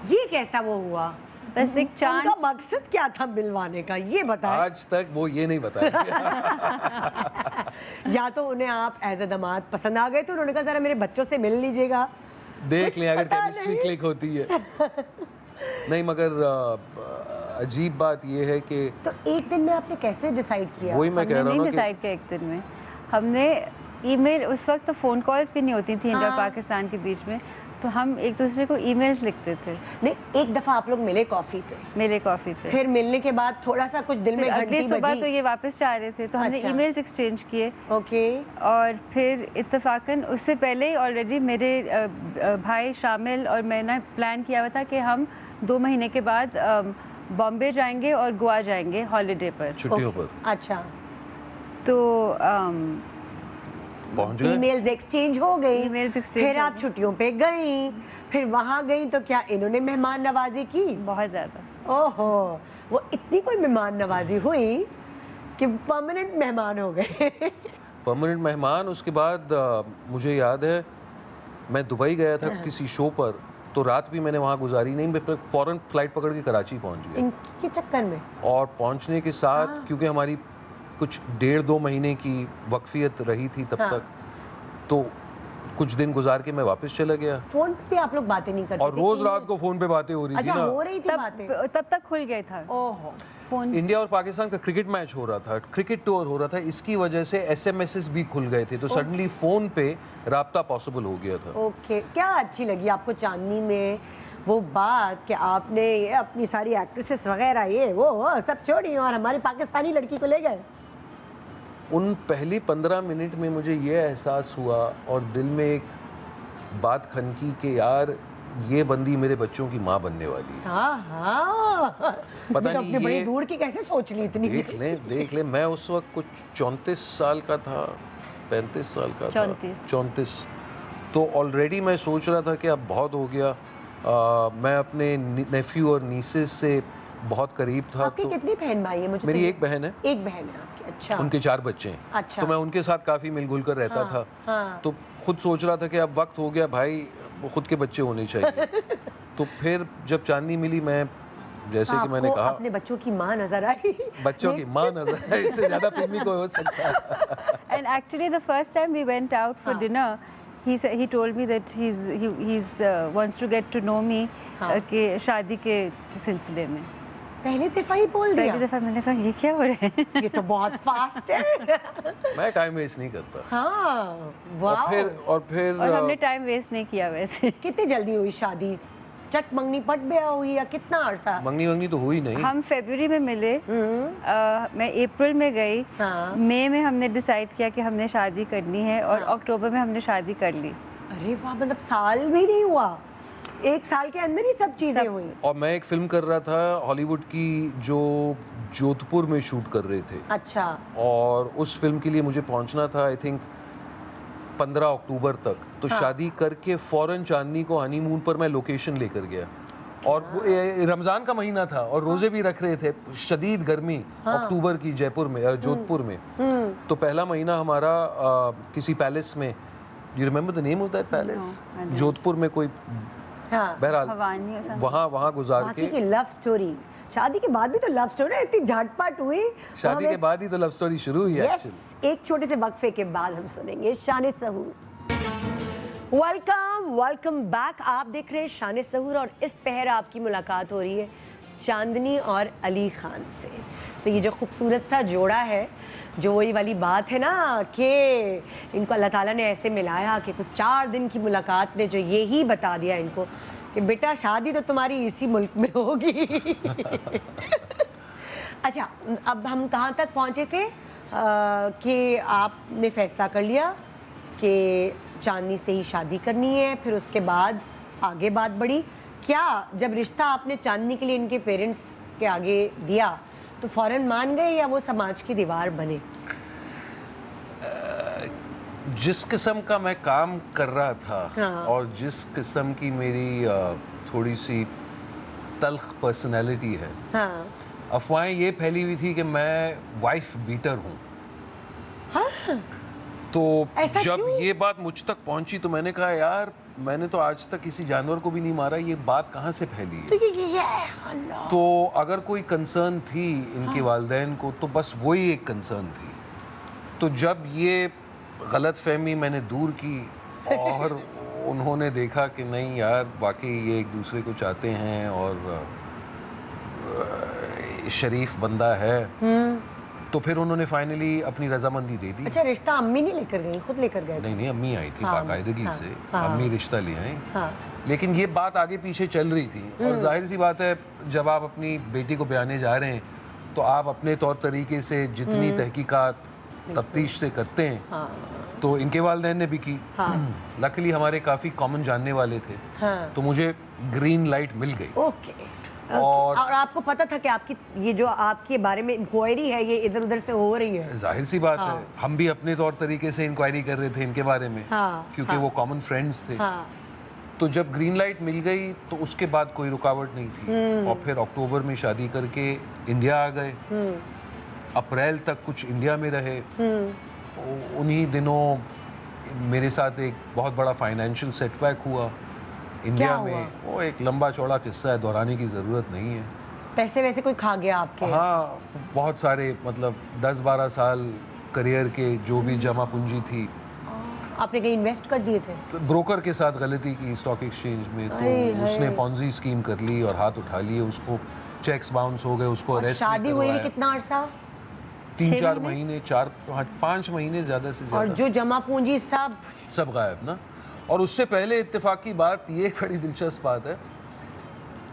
ये कैसा वो हुआ? बस एक चांस। उनका मकसद क्या था मिलवाने का ये बताएं। आज तक वो ये नहीं बताया। या तो उन्हें आप एज अ दामाद पसंद आ गए तो उन्होंने कहा जरा मेरे बच्चों से मिल लीजिएगा, देख कुछ लें अगर पता केमिस्ट्री नहीं। क्लिक होती है। नहीं मगर अजीब बात ये है कि तो एक दिन में आपने कैसे डिसाइड किया? वही मैं कह हमने रहा हूँ नहीं ना कि डिसाइड किया एक दिन में। हमने ईमेल, उस वक्त तो फ़ोन कॉल्स भी नहीं होती थी इंडिया और पाकिस्तान के बीच में, तो हम एक दूसरे को ईमेल्स लिखते थे। नहीं, एक दफा आप लोग मिले कॉफी पे, मेरे कॉफ़ी पे। फिर मिलने के बाद थोड़ा सा कुछ दिल में फिर अगली घंटी सुबह बजी। तो ये वापस जा रहे थे तो हमने अच्छा। ईमेल्स एक्सचेंज किए। ओके और फिर इत्तेफाकन उससे पहले ही ऑलरेडी मेरे भाई शामिल और मैंने प्लान किया हुआ था कि हम 2 महीने के बाद बॉम्बे जाएंगे और गोवा जाएंगे हॉलीडे पर। छुट्टियों पर अच्छा, तो पहुंच गए। ईमेल्स एक्सचेंज हो गई, ईमेल्स एक्सचेंज फिर हो आप गई। छुट्टियों पे गई, फिर वहाँ गई तो क्या इन्होंने मेहमान नवाजी की? बहुत ज़्यादा। ओहो, वो इतनी कोई मेहमान नवाजी हुई कि परमानेंट मेहमान हो गए। परमानेंट मेहमान। उसके बाद मुझे याद है मैं दुबई गया था किसी शो पर, तो रात भी मैंने वहाँ गुजारी नहीं, मैं फ़ौरन फ्लाइट पकड़ के कराची पहुँच गया। इनके चक्कर में और पहुँचने के साथ क्योंकि हमारी कुछ 1.5-2 महीने की वक्फियत रही थी तब तक, तो कुछ दिन गुजार के मैं वापस चला गया। फोन पे भी आप लोग बातें नहीं करते और थे? रोज रात को फोन पे बातें हो रही थी अच्छा, ना। हो रही थी बातें। तब तक खुल गया था ओहो, फ़ोन। इंडिया और पाकिस्तान का क्रिकेट मैच हो रहा था, क्रिकेट टूर हो रहा था, इसकी वजह से एसएमएसेस भी खुल गए थे, तो सडनली फोन पे राब्ता पॉसिबल हो गया था। ओके। क्या अच्छी लगी आपको चांदनी में वो बात कि आपने ये अपनी सारी एक्ट्रेसेस वगैरह ये वो सब छोड़ी और हमारी पाकिस्तानी लड़की को ले गए? उन पहली 15 मिनट में मुझे ये एहसास हुआ और दिल में एक बात खनकी कि यार ये बंदी मेरे बच्चों की माँ बनने वाली है। हाँ, पता तो नहीं अपने बड़ी ये- दूर की कैसे सोच ली इतनी? देख ले मैं उस वक्त कुछ 34 साल का था, 35 साल का था, 34। तो ऑलरेडी मैं सोच रहा था कि अब बहुत हो गया। मैं अपने नेफ्यू और नीसेस से बहुत करीब था। आपकी तो कितनी बहन भाई है? मुझे मेरी तो एक बहन है। एक बहन है आपकी? अच्छा। उनके 4 बच्चे हैं। अच्छा। तो मैं उनके साथ काफ़ी मिलजुल कर रहता था। हाँ। तो खुद सोच रहा था कि अब वक्त हो गया भाई, खुद के बच्चे होने चाहिए। तो फिर जब चांदनी मिली, मैं जैसे कि मैंने आपको कहा अपने बच्चों की माँ नजर आई? बच्चों की माँ नजर है, इससे ज़्यादा फिल्मी कोई हो सकता है। And actually, the first time we went out for dinner, he told me that he's wants to get to know me कि शादी के सिलसिले में। पहले दफा ही बोल दिया? पहली दफ़ा मैंने कहा ये क्या हो रहा है। ये तो बहुत फास्ट है। मैं टाइम वेस्ट नहीं करता। हाँ, और वाह। फिर और हमने टाइम वेस्ट नहीं किया वैसे। कितनी जल्दी हुई शादी? चट मंगनी पट ब्याह हुई या कितना अरसा? मंगनी वंगनी तो हुई नहीं। हम फरवरी में मिले, मैं अप्रैल में गई, हाँ। मई में हमने डिसाइड किया कि हमने शादी करनी है और अक्टूबर में हमने शादी कर ली। अरे वाह, मतलब साल भी नहीं हुआ? 1 साल के अंदर ही सब चीजें हुई। और मैं एक फिल्म कर रहा था हॉलीवुड की जो जोधपुर में शूट कर रहे थे, अच्छा। और उस फिल्म के लिए मुझे पहुंचना था आई थिंक 15 अक्टूबर तक। तो शादी करके फौरन चांदनी को हनीमून पर मैं लोकेशन लेकर गया, और वो रमज़ान का महीना था और रोज़े भी रख रहे थे, शदीद गर्मी अक्टूबर की जयपुर में जोधपुर में। तो पहला महीना हमारा किसी पैलेस में, you remember the name of that palace? Jodhpur में कोई, हाँ। बहरहाल भवानी और something। वहाँ गुजार बाकी के। की लव स्टोरी, शादी के बाद भी तो लव स्टोरी इतनी झटपट हुई। शादी के बाद ही तो लव स्टोरी शुरू हुई है यस, एक छोटे से वक्फे के बाद हम सुनेंगे शान सहूर। Welcome back. आप देख रहे हैं शान सहूर और इस पहर आपकी मुलाकात हो रही है चांदनी और अली खान से। तो ये जो खूबसूरत सा जोड़ा है, जो वही वाली बात है ना कि इनको अल्लाह ताला ने ऐसे मिलाया कि कुछ 4 दिन की मुलाकात ने जो यही बता दिया इनको कि बेटा शादी तो तुम्हारी इसी मुल्क में होगी। अच्छा, अब हम कहाँ तक पहुँचे थे कि आपने फैसला कर लिया कि चांदनी से ही शादी करनी है, फिर उसके बाद आगे बात बढ़ी। क्या जब रिश्ता आपने चांदनी के लिए इनके पेरेंट्स के आगे दिया तो फौरन मान गए या वो समाज की दीवार बने? जिस किस्म का मैं काम कर रहा था, हाँ। और जिस किस्म की मेरी थोड़ी सी तल्ख पर्सनैलिटी है, हाँ। अफवाहें ये फैली हुई थी कि मैं वाइफ बीटर हूँ। हाँ। तो ऐसा जब क्यों? ये बात मुझ तक पहुंची तो मैंने कहा यार मैंने तो आज तक किसी जानवर को भी नहीं मारा, ये बात कहाँ से फैली है? तो ये अल्लाह। तो अगर कोई कंसर्न थी इनके वालिदैन को तो बस वही एक कंसर्न थी। तो जब ये गलत फहमी मैंने दूर की और उन्होंने देखा कि नहीं यार वाकई ये एक दूसरे को चाहते हैं और शरीफ बंदा है, तो फिर उन्होंने फाइनली अपनी रजामंदी दे दी। अच्छा, रिश्ता अम्मी नहीं लेकर गई, खुद लेकर गए थे? नहीं नहीं, अम्मी आई थी हाँ, बाकायदगी हाँ, से। हाँ। अम्मी रिश्ता ले आई। हाँ। लेकिन ये बात आगे पीछे चल रही थी, और जाहिर सी बात है जब आप अपनी बेटी को ब्याने जा रहे हैं तो आप अपने तौर तरीके से जितनी तहकीकात तफ्तीश से करते हैं, हाँ। तो इनके वालिदैन ने भी की। हाँ। लकीली हमारे काफ़ी कॉमन जानने वाले थे, हाँ। तो मुझे ग्रीन लाइट मिल गई। ओके। और आपको पता था कि आपकी ये जो आपके बारे में इंक्वायरी है ये इधर उधर से हो रही है? जाहिर सी बात है, हम भी अपने तौर तरीके से इंक्वायरी कर रहे थे इनके बारे में, हाँ, क्योंकि वो कॉमन फ्रेंड्स थे। हाँ। तो जब ग्रीन लाइट मिल गई तो उसके बाद कोई रुकावट नहीं थी, और फिर अक्टूबर में शादी करके इंडिया आ गए। अप्रैल तक कुछ इंडिया में रहे। उन्हीं दिनों मेरे साथ एक बहुत बड़ा फाइनेंशियल सेटबैक हुआ इंडिया क्या में। हुआ? वो एक लंबा चौड़ा किस्सा है, दोहराने की ज़रूरत नहीं है। पैसे वैसे कोई खा गया आपके? हाँ, बहुत सारे, मतलब 10-12 साल करियर के जो भी जमा पूंजी थी, आपने कहीं इन्वेस्ट कर दिए थे? तो ब्रोकर के साथ गलती की स्टॉक एक्सचेंज में, तो हाय, उसने हाय। पॉन्जी स्कीम कर ली और हाथ उठा लिए, उसको चेक्स बाउंस हो गए, उसको और अरेस्ट शादी हुई हुई कितना अरसा? 3-4 महीने, 4-5 महीने ज़्यादा से और ज़्यादा, जो जमा पूंजी सब गायब ना। और उससे पहले इत्तेफाक की बात, ये बड़ी दिलचस्प बात है,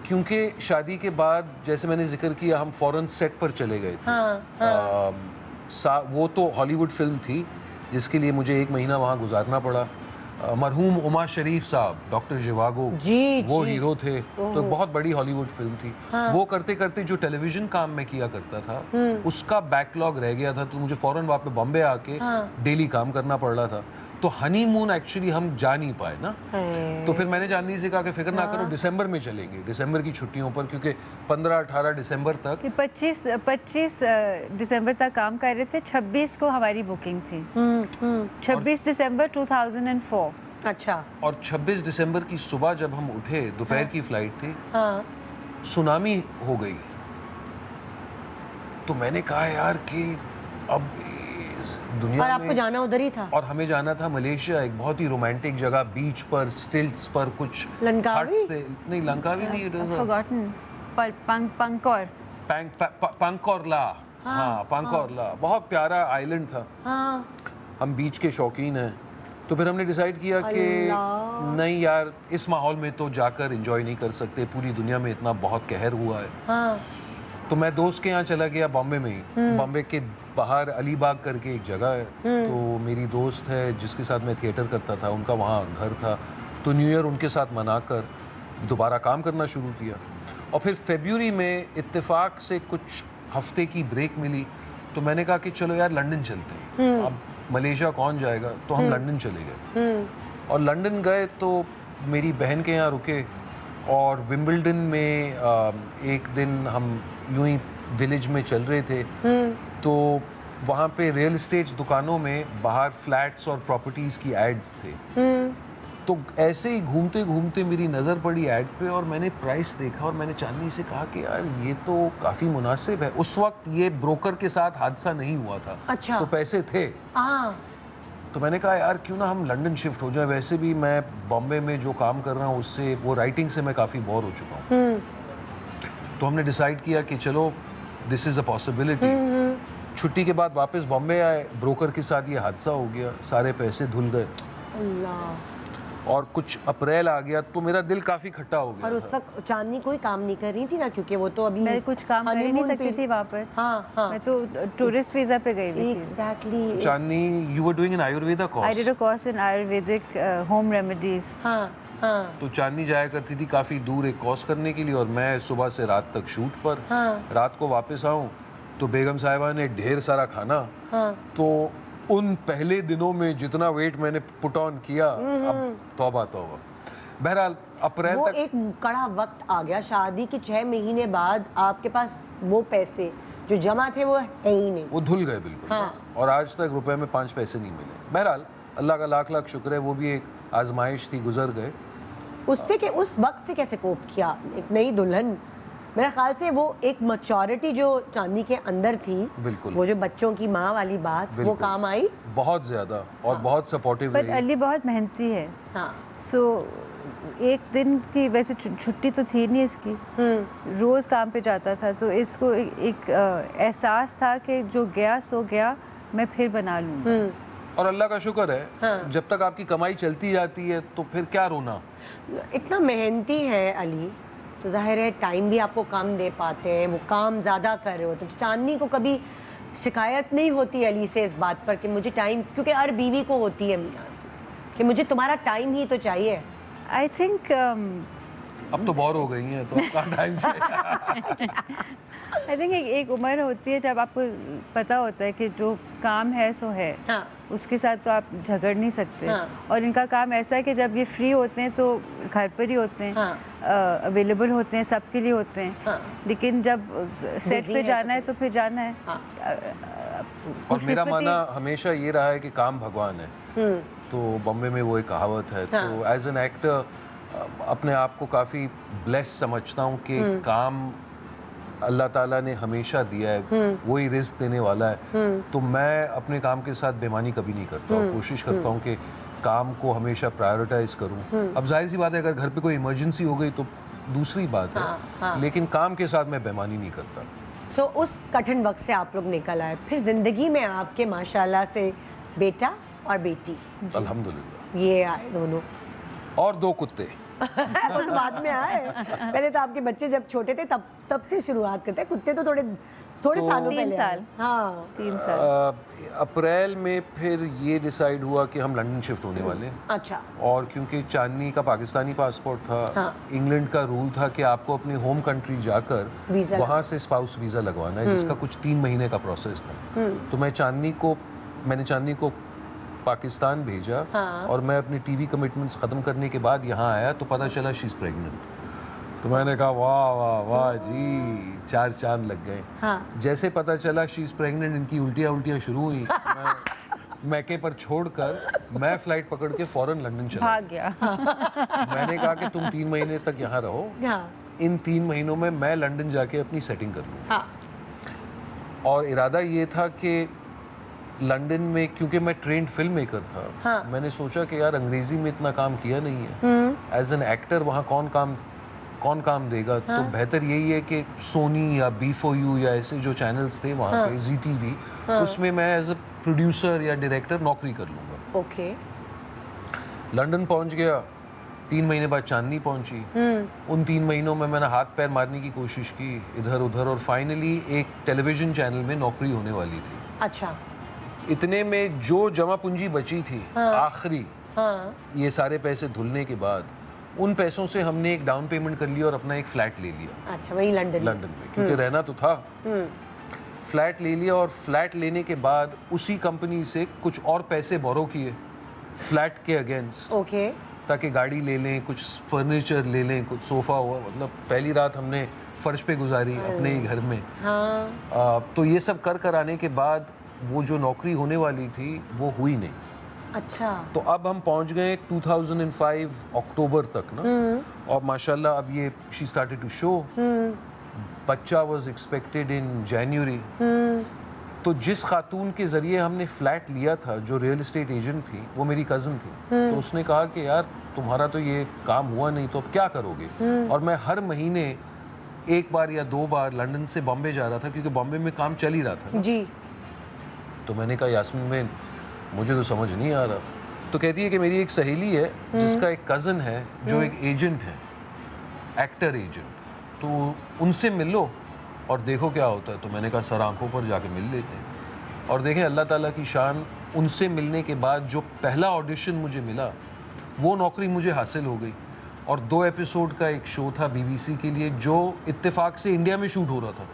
क्योंकि शादी के बाद जैसे मैंने जिक्र किया हम फ़ौरन सेट पर चले गए थे। हाँ, वो तो हॉलीवुड फिल्म थी जिसके लिए मुझे 1 महीना वहाँ गुजारना पड़ा। मरहूम उमा शरीफ साहब, डॉक्टर जिवागो, जी, वो जी। हीरो थे। तो बहुत बड़ी हॉलीवुड फिल्म थी। वो करते करते जो टेलीविज़न काम मैं किया करता था उसका बैकलॉग रह गया था, तो मुझे फ़ौरन वहाँ पे बॉम्बे आके डेली काम करना पड़ रहा था। तो हनीमून एक्चुअली हम जा नहीं पाए ना। तो फिर मैंने चांदनी से कहा कि फिक्र ना करो, दिसंबर में चलेंगे, दिसंबर की छुट्टियों पर, क्योंकि 15-18 दिसंबर तक कि 25 दिसंबर तक काम कर रहे थे। 26 को हमारी बुकिंग थी। 26 दिसंबर 2004। अच्छा। और 26 दिसंबर की सुबह जब हम उठे, दोपहर की फ्लाइट थी, हाँ। सुनामी हो गई। तो मैंने कहा यार कि अब दुनिया और आपको में, जाना उधर ही था? और हमें जाना था मलेशिया, एक बहुत ही रोमांटिक जगह, बीच पर, स्टिल्ट्स पर कुछ लंकावी? हट्स थे। नहीं, लंकावी नहीं, it was a Forgotten. पंकोर। पंकोरला। हाँ, पंकोरला बहुत प्यारा आइलैंड था। हाँ। हम बीच के शौकीन हैं, तो फिर हमने डिसाइड किया कि नहीं यार, इस माहौल में तो जाकर एंजॉय नहीं कर सकते, पूरी दुनिया में इतना बहुत कहर हुआ है। हाँ। तो मैं दोस्त के यहाँ चला गया बॉम्बे में ही। बॉम्बे के बाहर अलीबाग करके एक जगह है, तो मेरी दोस्त है जिसके साथ मैं थिएटर करता था, उनका वहाँ घर था। तो न्यू ईयर उनके साथ मनाकर दोबारा काम करना शुरू किया। और फिर फरवरी में इत्तेफाक से कुछ हफ्ते की ब्रेक मिली, तो मैंने कहा कि चलो यार लंदन चलते हैं। अब मलेशिया कौन जाएगा, तो हम लंदन चले गए। और लंदन गए तो मेरी बहन के यहाँ रुके, और विंबलडन में एक दिन हम यूं ही विलेज में चल रहे थे, तो वहाँ पे रियल एस्टेट दुकानों में बाहर फ्लैट्स और प्रॉपर्टीज़ की एड्स थे। तो ऐसे ही घूमते घूमते मेरी नज़र पड़ी ऐड पे, और मैंने प्राइस देखा और मैंने चांदनी से कहा कि यार ये तो काफ़ी मुनासिब है। उस वक्त ये ब्रोकर के साथ हादसा नहीं हुआ था। अच्छा। तो पैसे थे। हाँ। तो मैंने कहा यार क्यों ना हम लंदन शिफ्ट हो जाए, वैसे भी मैं बॉम्बे में जो काम कर रहा हूँ उससे, वो राइटिंग से मैं काफ़ी बोर हो चुका हूँ। तो हमने डिसाइड किया कि चलो दिस इज़ अ पॉसिबिलिटी। छुट्टी के बाद वापस बॉम्बे आए, ब्रोकर के साथ ये हादसा हो गया, सारे पैसे धुल गए। अल्लाह। और कुछ अप्रैल आ गया तो मेरा दिल काफ़ी खट्टा हो गया और उस वक्त चांदनी कोई काम नहीं कर रही थी ना, क्योंकि वो तो अभी मैं कुछ काम कर ही नहीं honeymoon सकती पे- थी वहाँ पर। हाँ हाँ मैं तो टूरिस्ट वीज़ा पे गई हुई थी। Exactly. Chandni, you were doing an Ayurveda I course. Did a course in Ayurvedic home remedies. हाँ हाँ तो चांदनी जाया करती थी काफ़ी दूर एक कोर्स करने के लिए, और मैं सुबह से रात तक शूट पर। हाँ। रात को वापस आऊँ तो बेगम साहिबा ने ढेर सारा खाना। हाँ। तो उन पहले दिनों में जितना वेट मैंने पुट ऑन किया, अब तौबा तौबा। बहरहाल अप्रैल वो तक एक कड़ा वक्त आ गया, शादी के 6 महीने बाद आपके पास वो पैसे जो जमा थे वो है ही नहीं। वो धुल गए बिल्कुल। हाँ। और आज तक रुपए में 5 पैसे नहीं मिले। बहरहाल अल्लाह का लाख लाख शुक्र है, वो भी एक आजमाइश थी, गुजर गए। उससे के उस वक्त से कैसे कोप किया एक नई दुल्हन? मेरे ख्याल से वो एक मैच्योरिटी जो चांदनी के अंदर थी, बिल्कुल। वो जो बच्चों की माँ वाली बात, वो बिल्कुल। काम आई। बहुत ज़्यादा और बहुत सपोर्टिव पर रही। अली बहुत मेहनती है। हाँ। सो एक दिन की वैसे छुट्टी तो थी नहीं इसकी, रोज़ काम पे जाता था, तो इसको एक एहसास था कि जो गया सो गया, मैं फिर बना लूँगा। और अल्लाह का शुक्र है, हाँ। जब तक आपकी कमाई चलती जाती है तो फिर क्या रोना। इतना मेहनती है अली, तो जाहिर है टाइम भी आपको कम दे पाते हैं, वो काम ज़्यादा कर रहे होते हैं। तो चांदनी को कभी शिकायत नहीं होती अली से इस बात पर कि मुझे टाइम, क्योंकि हर बीवी को होती है मियाँ से कि मुझे तुम्हारा टाइम ही तो चाहिए। आई थिंक अब तो बोर हो गई हैं तो अब कहाँ टाइम चाहिए। आई थिंक एक उम्र होती है जब आपको पता होता है कि जो काम है सो है, हाँ। उसके साथ तो आप झगड़ नहीं सकते। हाँ। और इनका काम ऐसा है कि जब ये फ्री होते हैं तो घर पर ही होते हैं, हाँ। अवेलेबल होते हैं, सबके लिए होते हैं। हाँ। लेकिन जब सेट Busy पे है जाना है तो फिर जाना है। हाँ। और मेरा खुशकिस्मती- मानना हमेशा ये रहा है कि काम भगवान है। तो बॉम्बे में वो एक कहावत है। हाँ। तो एज एन एक्टर अपने आप को काफ़ी ब्लेस समझता हूँ कि काम अल्लाह ताला ने हमेशा दिया है, वही रिस्क देने वाला है। तो मैं अपने काम के साथ बेईमानी कभी नहीं करता हूँ, कोशिश करता हूँ कि काम को हमेशा प्रायोरिटाइज करूँ। अब जाहिर सी बात है अगर घर पे कोई इमरजेंसी हो गई तो दूसरी बात है, लेकिन काम के साथ मैं बेईमानी नहीं करता। सो उस कठिन वक्त से आप लोग निकल आए, फिर जिंदगी में आपके माशाल्लाह से बेटा और बेटी अल्हम्दुलिल्लाह। ये आए दोनों। और 2 कुत्ते। वो तो बाद में आए, पहले तो आपके बच्चे जब छोटे थे तब से शुरुआत करते हैं। कुत्ते तो थोड़े तो सालों 3 पहले आए। साल। हाँ 3 साल। अप्रैल में फिर ये डिसाइड हुआ कि हम लंदन शिफ्ट होने वाले हैं। अच्छा। और क्योंकि चांदनी का पाकिस्तानी पासपोर्ट था, हाँ। इंग्लैंड का रूल था कि आपको अपनी होम कंट्री जाकर वीज़ा वहाँ से स्पाउस वीज़ा लगवाना है, जिसका कुछ 3 महीने का प्रोसेस था। तो मैंने चांदनी को पाकिस्तान भेजा। हाँ। और मैं अपनी टीवी कमिटमेंट्स ख़त्म करने के बाद यहाँ आया तो पता चला शी इज़ प्रेग्नेंट। तो मैंने कहा वाह वाह वाह जी, 4 चांद लग गए। हाँ। जैसे पता चला शी इज़ प्रेग्नेंट, इनकी उल्टियाँ शुरू हुई। मैं मैके पर छोड़कर मैं फ्लाइट पकड़ के फ़ौरन लंदन चला भाग गया। मैंने कहा कि तुम 3 महीने तक यहाँ रहो, हाँ इन 3 महीनों में मैं लंदन जाके अपनी सेटिंग कर लूँ। हाँ और इरादा ये था कि लंदन में, क्योंकि मैं ट्रेंड फिल्म मेकर था, हाँ। मैंने सोचा कि यार अंग्रेज़ी में इतना काम किया नहीं है, एज एन एक्टर वहाँ कौन काम देगा। तो बेहतर यही है कि सोनी या B4U या ऐसे जो चैनल्स थे वहाँ पे, ZTV, उसमें मैं एज ए प्रोड्यूसर या डायरेक्टर नौकरी कर लूँगा। ओके। लंदन पहुंच गया, 3 महीने बाद चांदनी पहुंची। उन 3 महीनों में मैंने हाथ पैर मारने की कोशिश की इधर उधर, और फाइनली एक टेलीविज़न चैनल में नौकरी होने वाली थी। अच्छा। इतने में जो जमा पूंजी बची थी आखिरी, हाँ ये सारे पैसे धुलने के बाद, उन पैसों से हमने एक डाउन पेमेंट कर लिया और अपना एक फ्लैट ले लिया अच्छा, वही लंदन। लंदन में, क्योंकि रहना तो था। फ्लैट ले लिया और फ्लैट लेने के बाद उसी कंपनी से कुछ और पैसे बोरो किए फ्लैट के अगेंस्ट, ओके। ताकि गाड़ी ले लें, कुछ फर्नीचर ले लें, कुछ सोफ़ा हुआ। मतलब पहली रात हमने फर्श पे गुजारी अपने ही घर में। हाँ। तो ये सब कर आने के बाद वो जो नौकरी होने वाली थी वो हुई नहीं। अच्छा। तो अब हम पहुंच गए 2005 अक्टूबर तक ना, और माशाल्लाह अब ये शी स्टार्टेड टू शो। बच्चा वाज एक्सपेक्टेड इन जनवरी। तो जिस खातून के ज़रिए हमने फ्लैट लिया था, जो रियल एस्टेट एजेंट थी, वो मेरी कज़न थी। तो उसने कहा कि यार तुम्हारा तो ये काम हुआ नहीं, तो अब क्या करोगे? और मैं हर महीने एक बार या 2 बार लंदन से बॉम्बे जा रहा था, क्योंकि बॉम्बे में काम चल ही रहा था। जी। तो मैंने कहा यास्मीन में मुझे तो समझ नहीं आ रहा। तो कहती है कि मेरी एक सहेली है जिसका एक कज़न है जो एक एजेंट है, एक्टर एजेंट, तो उनसे मिल लो और देखो क्या होता है। तो मैंने कहा सर आंखों पर जाके मिल लेते हैं। और देखें अल्लाह ताला की शान, उनसे मिलने के बाद जो पहला ऑडिशन मुझे मिला वो नौकरी मुझे हासिल हो गई। और 2 एपिसोड का एक शो था BBC के लिए जो इत्तेफाक से इंडिया में शूट हो रहा था।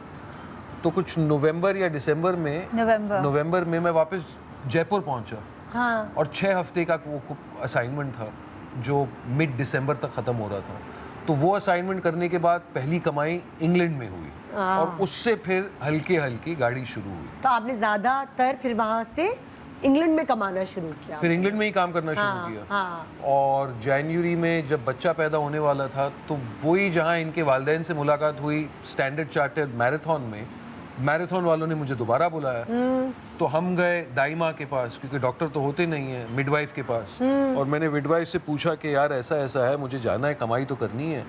तो कुछ नवंबर या दिसंबर में नवंबर में मैं वापस जयपुर पहुंचा। हाँ। और 6 हफ्ते का वो असाइनमेंट था जो मिड दिसंबर तक ख़त्म हो रहा था। तो वो असाइनमेंट करने के बाद पहली कमाई इंग्लैंड में हुई और उससे फिर हल्के हल्की गाड़ी शुरू हुई। तो आपने ज़्यादातर फिर वहाँ से इंग्लैंड में कमाना शुरू किया? फिर इंग्लैंड में ही काम करना शुरू किया। हाँ। और जनवरी में जब बच्चा पैदा होने वाला था तो वही जहाँ इनके वालिदैन से मुलाकात हुई स्टैंडर्ड चार्टर्ड मैराथन में, मैराथन वालों ने मुझे दोबारा बुलाया। तो हम गए दाई माँ के पास, क्योंकि डॉक्टर तो होते नहीं है, मिडवाइफ के पास। और मैंने मिडवाइफ से पूछा कि यार ऐसा ऐसा है, मुझे जाना है, कमाई तो करनी है,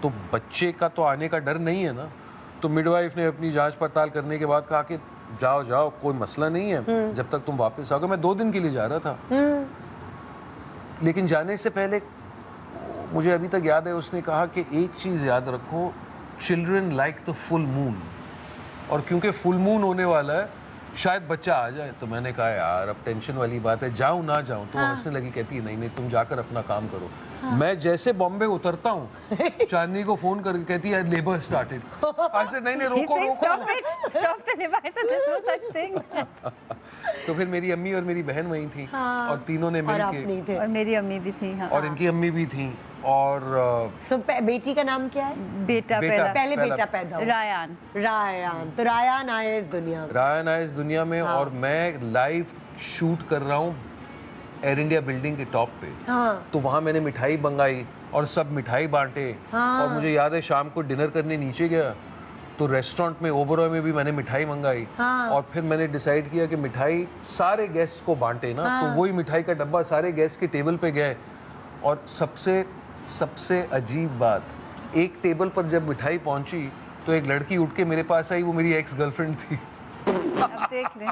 तो बच्चे का तो आने का डर नहीं है ना? तो मिडवाइफ ने अपनी जांच पड़ताल करने के बाद कहा कि जाओ जाओ, कोई मसला नहीं है, जब तक तुम वापस आओगे। मैं 2 दिन के लिए जा रहा था, लेकिन जाने से पहले मुझे अभी तक याद है उसने कहा कि एक चीज़ याद रखो, children like the full moon, और क्योंकि फुल मून होने वाला है शायद बच्चा आ जाए। तो मैंने कहा यार अब टेंशन वाली बात है, जाऊँ ना जाऊँ? तो हंसने लगी, कहती है नहीं नहीं तुम जाकर अपना काम करो। मैं जैसे बॉम्बे उतरता हूँ चांदनी को फोन करके कहती है लेबर स्टार्टेड। ऐसे नहीं नहीं रोको रोको। Stop the device, there's no such thing. तो फिर मेरी अम्मी और मेरी बहन वहीं थी। और तीनों ने मिलके, और मेरी अम्मी भी थी। हाँ। और इनकी अम्मी भी थी। और बेटी का नाम क्या है? बेटा पहले बेटा पैदा हुआ। रायान। तो रायान आए इस दुनिया में। रायान आए इस दुनिया में। और मैं लाइव शूट कर रहा हूँ एयर इंडिया बिल्डिंग के टॉप पे। तो वहाँ मैंने मिठाई मंगाई और सब मिठाई बांटे। और मुझे याद है शाम को डिनर करने नीचे गया तो रेस्टोरेंट में ओबरॉय में भी मैंने मिठाई मंगाई। और फिर मैंने डिसाइड किया कि मिठाई सारे गेस्ट को बांटे ना। तो वही मिठाई का डब्बा सारे गेस्ट के टेबल पे गए। और सबसे अजीब बात, एक टेबल पर जब मिठाई पहुंची तो एक लड़की उठ के मेरे पास आई, वो मेरी एक्स गर्लफ्रेंड थी। अब देख ले।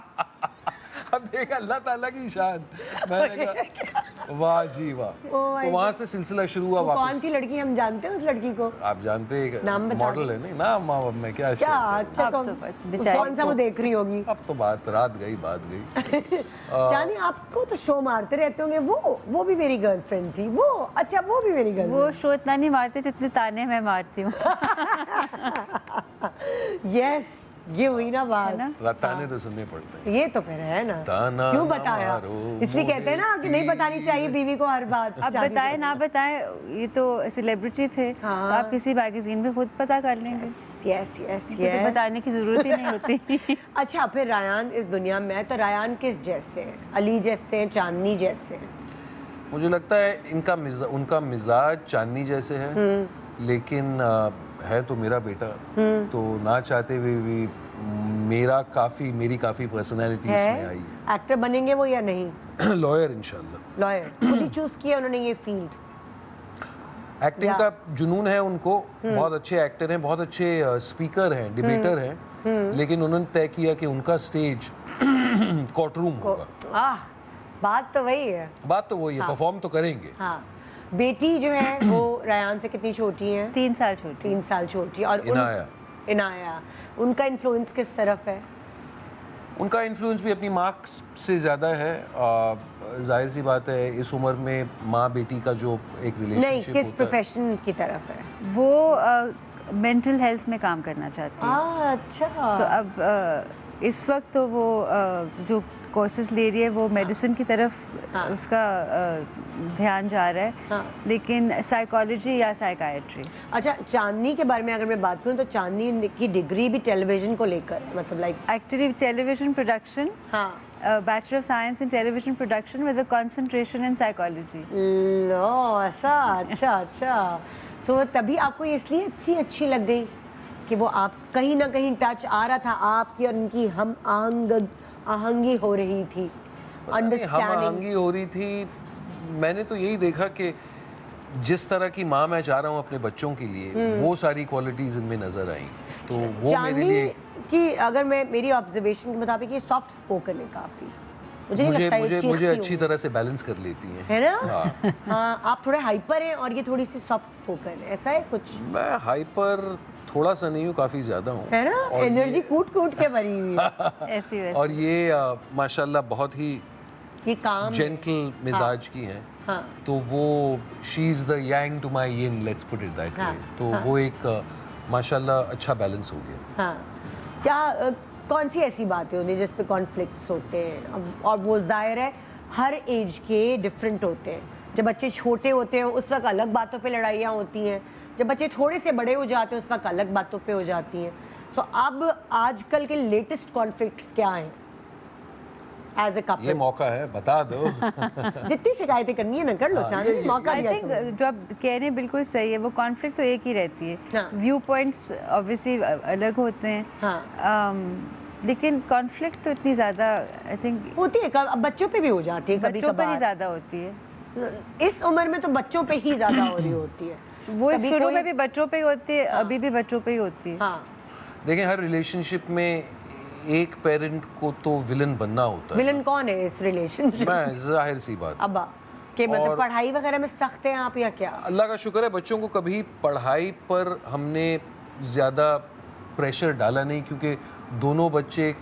अब देख अल्लाह ताला की शान। मैंने कहा वाह जी वाह। तो वहाँ से सिलसिला शुरू हुआ वापस। कौन थी लड़की? हम जानते हैं उस लड़की को? आप जानते हैं, नाम बता मॉडल है। नहीं नाम मैं क्या अच्छा अब तो बस बेचारी। कौन सा वो देख रही होगी? अब तो बात रात गई बात गई। जानी आपको तो शो मारते रहते होंगे। वो भी मेरी गर्लफ्रेंड थी। वो अच्छा वो भी मेरी गर्लफ्रेंड। वो शो इतना नहीं मारते जितने ताने मैं मारती हूँ। यस, ये हुई ना बात। ताने तो सुनने पड़ते हैं। ये तो फिर है ना। ताना क्यों बताया? इसलिए कहते हैं ना कि नहीं बतानी चाहिए बीवी को हर बात। अब बताए ना बताए, ये तो सेलिब्रिटी थे। तो आप किसी मैगजीन में खुद पता कर लेंगे। यस यस तो बताने की जरूरत ही नहीं होती। अच्छा, फिर रायान इस दुनिया में है तो रायान किस जैसे हैं? अली जैसे हैं, चांदनी जैसे हैं? मुझे लगता है उनका मिजाज चांदनी जैसे है, लेकिन है तो मेरा बेटा। तो ना चाहते हुए भी मेरी काफी पर्सनैलिटी इसमें आई है। एक्टर बनेंगे वो या नहीं? लॉयर इंशाल्लाह। लॉयर खुद ही चूज किया उन्होंने ये फील्ड? एक्टिंग का जुनून है उनको। बहुत अच्छे एक्टर हैं, बहुत अच्छे स्पीकर हैं, डिबेटर हैं। लेकिन उन्होंने तय किया कि उनका स्टेज कोर्टरूम होगा। बात तो वही है। बात तो वही है, परफॉर्म तो करेंगे। हाँ। बेटी जो है वो रायान से कितनी छोटी है? 3 साल छोटी। 3 साल छोटी। और इनाया उनका इन्फ्लुएंस किस तरफ है? उनका इन्फ्लुएंस भी अपनी माँ से ज़्यादा है। जाहिर सी बात है इस उम्र में माँ बेटी का जो एक नहीं, रिलेशनशिप किस होता है। प्रोफेशन की तरफ है? वो मेंटल हेल्थ में काम करना चाहती है। अच्छा। तो अब इस वक्त तो वो जो कोर्सेज ले रही है वो मेडिसिन की तरफ उसका ध्यान जा रहा है। हाँ। लेकिन साइकोलॉजी या साइकाइट्री। अच्छा, चांदनी के बारे में अगर मैं बात करूं तो चांदनी की डिग्री भी टेलीविजन को लेकर है, मतलब लाइक एक्चुअली टेलीविजन प्रोडक्शन, हाँ bachelor of science in television production with a concentration in psychology. लो ऐसा। अच्छा अच्छा। सो तभी आपको ये इसलिए इतनी अच्छी लग गई कि वो आप कहीं ना कहीं टच आ रहा था आपकी और उनकी हम आहंगी हो रही थी, हम अंडरस्टैंडिंग। आहंगी हो रही थी। मैंने तो यही देखा कि जिस तरह की माँ मैं चाह रहा हूँ अपने बच्चों के लिए वो सारी क्वालिटीज इनमें नजर आई, तो वो मेरे चांदनी लिए की अगर मैं मेरी ऑब्जर्वेशन के मुताबिक ये सॉफ्ट स्पोकन है काफी। मुझे नहीं मुझे लगता ये मुझे चीखती मुझे अच्छी होंगी। तरह से बैलेंस कर लेती हैं। है ना? हाँ। हाँ, आप थोड़े हाइपर हैं और ये थोड़ी सी सॉफ्ट स्पोकन है, ऐसा है कुछ? मैं हाइपर थोड़ा सा नहीं हूँ, काफ़ी ज़्यादा हूँ। है ना? और एनर्जी कूट कूट के भरी हुई है। ऐसी वैसी। और ये माशाल्लाह बहुत ही ये काम है। जेंटल मिजाज की हैं। हाँ। तो वो she is the yang to my yin, let's put it that हाँ, वे। तो वो एक माशाल्लाह अच्छा बैलेंस हो गया। हाँ। क्या कौन सी ऐसी बातें होती हैं जिस पे कॉन्फ्लिक्ट्स होते हैं? और वो जाहिर है हर एज के डिफरेंट होते हैं। जब बच्चे छोटे होते हैं उस वक्त अलग बातों पे लड़ाइयाँ होती हैं, जब बच्चे थोड़े से बड़े हो जाते हैं उस वक्त अलग बातों पे हो जाती हैं। सो अब आजकल के लेटेस्ट कॉन्फ्लिक्ट्स क्या हैं एज ए ये कपल? मौका है, बता दो। जितनी शिकायतें करनी है ना कर लो, चांदनी मौका आई दिया थिंक तुम्हें। जो आप कह रहे हैं बिल्कुल सही है। वो कॉन्फ्लिक्ट तो एक ही रहती है। हाँ। व्यू पॉइंट्स ऑब्वियसली अलग होते हैं। हाँ। लेकिन कॉन्फ्लिक्ट तो इतनी ज़्यादा आई थिंक होती है, अब बच्चों पे भी हो जाती है कभी बच्चों पर ही कभार। ज़्यादा होती है। इस उम्र में तो बच्चों पे ही ज्यादा हो रही होती है। वो कभी शुरू कोई- में भी बच्चों पे ही होती है, अभी भी बच्चों पे ही होती है। हाँ। देखें, हर रिलेशनशिप में एक पेरेंट को तो विलन बनना होता है। विलन कौन है इस रिलेशनशिप? मैं जाहिर सी बात, अब्बा के मतलब और- पढ़ाई वगैरह में सख्त हैं आप या क्या? अल्लाह का शुक्र है बच्चों को कभी पढ़ाई पर हमने ज़्यादा प्रेशर डाला नहीं, क्योंकि दोनों बच्चे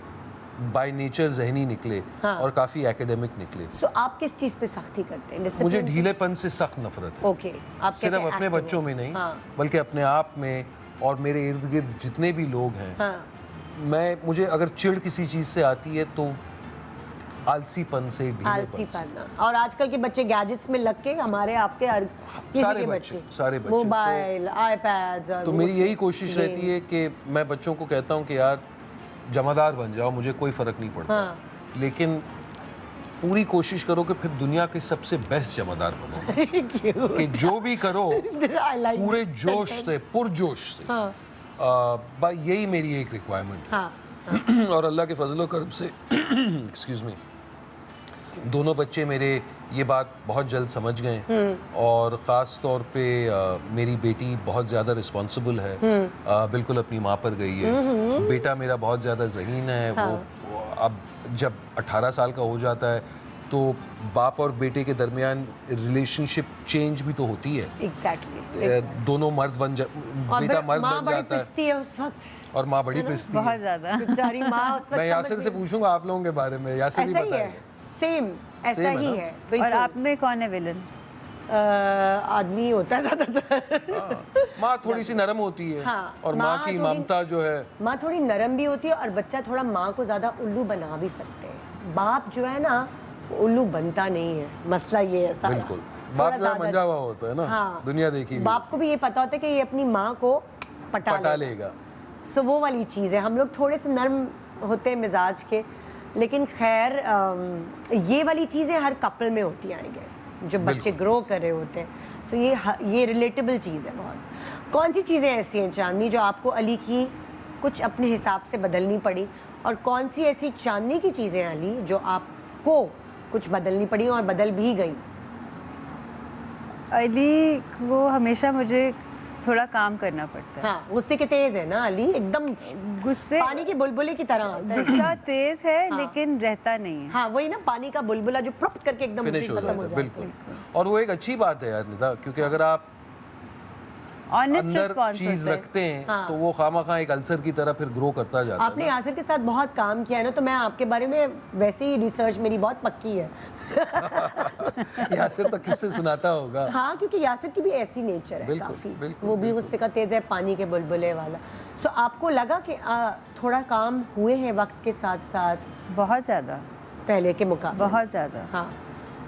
बाय नेचर जहनी निकले हाँ। और काफ़ी एकेडमिक निकले। सो आप किस चीज़ पे सख्ती करते हैं? Discipline मुझे पे? ढीलेपन से सख्त नफरत है। ओके, आप कहते सिर्फ हैं अपने active बच्चों हो। में नहीं, हाँ। बल्कि अपने आप में और मेरे इर्द गिर्द जितने भी लोग हैं। हाँ। मुझे अगर चिढ़ किसी चीज़ से आती है तो आलसीपन से, ढीलेपन आलसी से। पन्ना। और आजकल के बच्चे गैजेट्स में लग के हमारे आपके हर किसी सारे के बच्चे, बच्चे सारे बच्चे। मोबाइल, आईपैड्स और तो वो मेरी उसमें यही कोशिश रहती है कि मैं बच्चों को कहता हूँ कि यार जमादार बन जाओ, मुझे कोई फ़र्क नहीं पड़ता। हाँ। लेकिन पूरी कोशिश करो कि फिर दुनिया के सबसे बेस्ट जमादार बनो। कि जो भी करो I like पूरे this जोश sentence. से, पुरजोश से। हाँ। यही मेरी एक रिक्वायरमेंट हाँ। है। और अल्लाह के फजलो करम से एक्सक्यूज मी, दोनों बच्चे मेरे ये बात बहुत जल्द समझ गए। और ख़ास तौर पे मेरी बेटी बहुत ज़्यादा रिस्पॉन्सिबल है, बिल्कुल अपनी माँ पर गई है। बेटा मेरा बहुत ज़्यादा ज़हीन है। वो अब जब 18 साल का हो जाता है तो बाप और बेटे के दरमियान रिलेशनशिप चेंज भी तो होती है। एग्जैक्टली। दोनों मर्द बन जा और बेटा फिर मर्द माँ बन बड़ी जाता है पिसती है उस वक्त, और माँ बड़ी पिसती बहुत है। ज़्यादा। बेचारी माँ उस वक्त मैं यासिर समझ से नहीं- पूछूंगा आप लोगों के बारे में, यासिर ही ऐसा ही है, बताएगा। सेम ऐसा Same है ही ना? है और बिल्कुल। आप में कौन है विलन? आदमी होता है ज़्यादातर। हाँ, माँ थोड़ी सी नरम होती है। हाँ, और माँ माँ की थोड़ी- ममता जो है, माँ थोड़ी नरम भी होती है और बच्चा थोड़ा माँ को ज़्यादा उल्लू बना भी सकते हैं। बाप जो है ना वो उल्लू बनता नहीं है, मसला ये है सारा। बिल्कुल थोड़ा बाप जो है ज़्यादा- मंजा हुआ होता है ना। हाँ। दुनिया देखी हुई। बाप को भी ये पता होता है कि ये अपनी माँ को पटा पटा लेगा। सो वो वाली चीज़ है। हम लोग थोड़े से नरम होते हैं मिजाज के, लेकिन खैर ये वाली चीज़ें हर कपल में होती हैं आई गेस, जो बच्चे बिल्कुल। ग्रो कर रहे होते हैं। सो ये रिलेटेबल चीज़ है बहुत। कौन सी चीज़ें ऐसी हैं चांदनी जो आपको अली की कुछ अपने हिसाब से बदलनी पड़ी, और कौन सी ऐसी चांदनी की चीज़ें हैं अली जो आपको कुछ बदलनी पड़ी और बदल भी गई? अली वो हमेशा मुझे थोड़ा काम करना पड़ता है। हाँ, गुस्से के तेज है ना अली, एकदम गुस्से पानी की बुलबुले की तरह होता है। गुस्सा तेज है लेकिन रहता नहीं है। हाँ वही ना, पानी का बुलबुला जो प्लप करके एकदम फिनिश हो खत्म जाता है। बिल्कुल। और वो एक अच्छी बात है यार निदा, क्योंकि अगर आप Honest अंदर response चीज होता है। रखते हैं हाँ। तो वो खामा एक अल्सर की तरह फिर ग्रो करता जाता है आपने ना। यासिर के साथ बहुत काम किया है ना, तो मैं आपके बारे में वैसे ही रिसर्च मेरी बहुत पक्की है। यासिर तो किससे सुनाता होगा। हाँ, क्योंकि यासिर की भी ऐसी नेचर है बिल्कुल, काफी, बिल्कुल, वो भी बिल्कुल। गुस्से का तेज है, पानी के बुलबुले वाला। सो आपको लगा कि थोड़ा काम हुए हैं वक्त के साथ साथ बहुत ज़्यादा, पहले के मुकाबले? बहुत ज़्यादा। हाँ,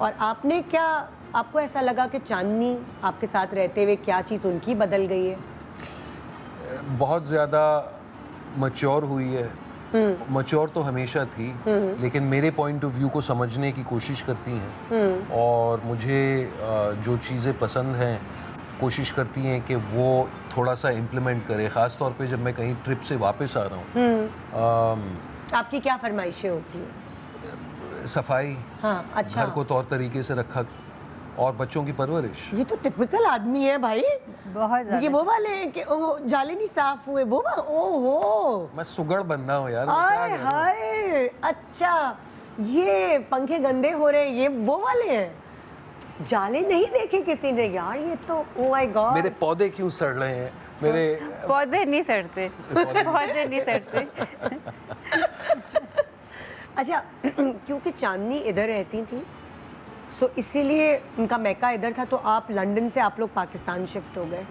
और आपने क्या, आपको ऐसा लगा कि चांदनी आपके साथ रहते हुए क्या चीज़ उनकी बदल गई है? बहुत ज़्यादा मच्योर हुई है। मच्योर तो हमेशा थी, लेकिन मेरे पॉइंट ऑफ व्यू को समझने की कोशिश करती हैं और मुझे जो चीज़ें पसंद हैं कोशिश करती हैं कि वो थोड़ा सा इम्प्लीमेंट करे, ख़ास तौर पे जब मैं कहीं ट्रिप से वापस आ रहा हूँ। आपकी क्या फरमाइशें होती हैं? सफाई, हाँ, अच्छा। घर को तौर तरीके से रखा और बच्चों की परवरिश। ये तो टिपिकल आदमी है भाई। बहुत ये ज़्यादा। वो वाले हैं कि ओह जाले नहीं साफ हुए, वो ओहो मैं सुगड़ बंदा हूँ यार, मैं क्या आय करूं? हाय, अच्छा ये पंखे गंदे हो रहे हैं, ये वो वाले हैं। जाले नहीं देखे किसी ने यार, ये तो ओ माय गॉड। मेरे पौधे क्यों सड़ रहे हैं? मेरे पौधे नहीं सड़ते, पौधे नहीं सड़ते। अच्छा क्योंकि चांदनी इधर रहती थी, सो इसीलिए उनका मैका इधर था, तो आप लंदन से आप लोग पाकिस्तान शिफ्ट हो गए।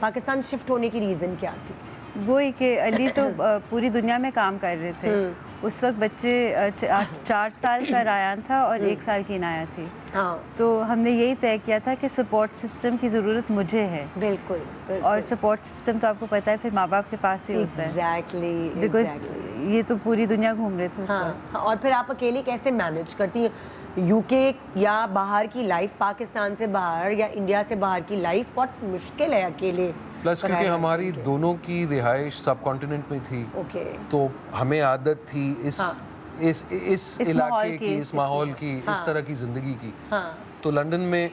पाकिस्तान शिफ्ट होने की रीज़न क्या थी? वो ही कि अली तो पूरी दुनिया में काम कर रहे थे। उस वक्त बच्चे 4 साल का रायान था और 1 साल की इनाया थी। हाँ तो हमने यही तय किया था कि सपोर्ट सिस्टम की ज़रूरत मुझे है, बिल्कुल, और सपोर्ट सिस्टम तो आपको पता है फिर माँ बाप के पास ही होता है, एग्जैक्टली बिकॉज ये तो पूरी दुनिया घूम रहे थे उस वक्त। हाँ, और फिर आप अकेले कैसे मैनेज करती हैं यूके या बाहर की लाइफ, पाकिस्तान से बाहर या इंडिया से बाहर की लाइफ बहुत मुश्किल है अकेले। प्लस क्योंकि हमारी दोनों की रिहाइश सब कॉन्टिनेंट में थी, ओके तो हमें आदत थी इस हाँ। इस इस इलाके माहौल की, की, इस माहौल की, हाँ। इस तरह की ज़िंदगी की। हाँ तो लंदन में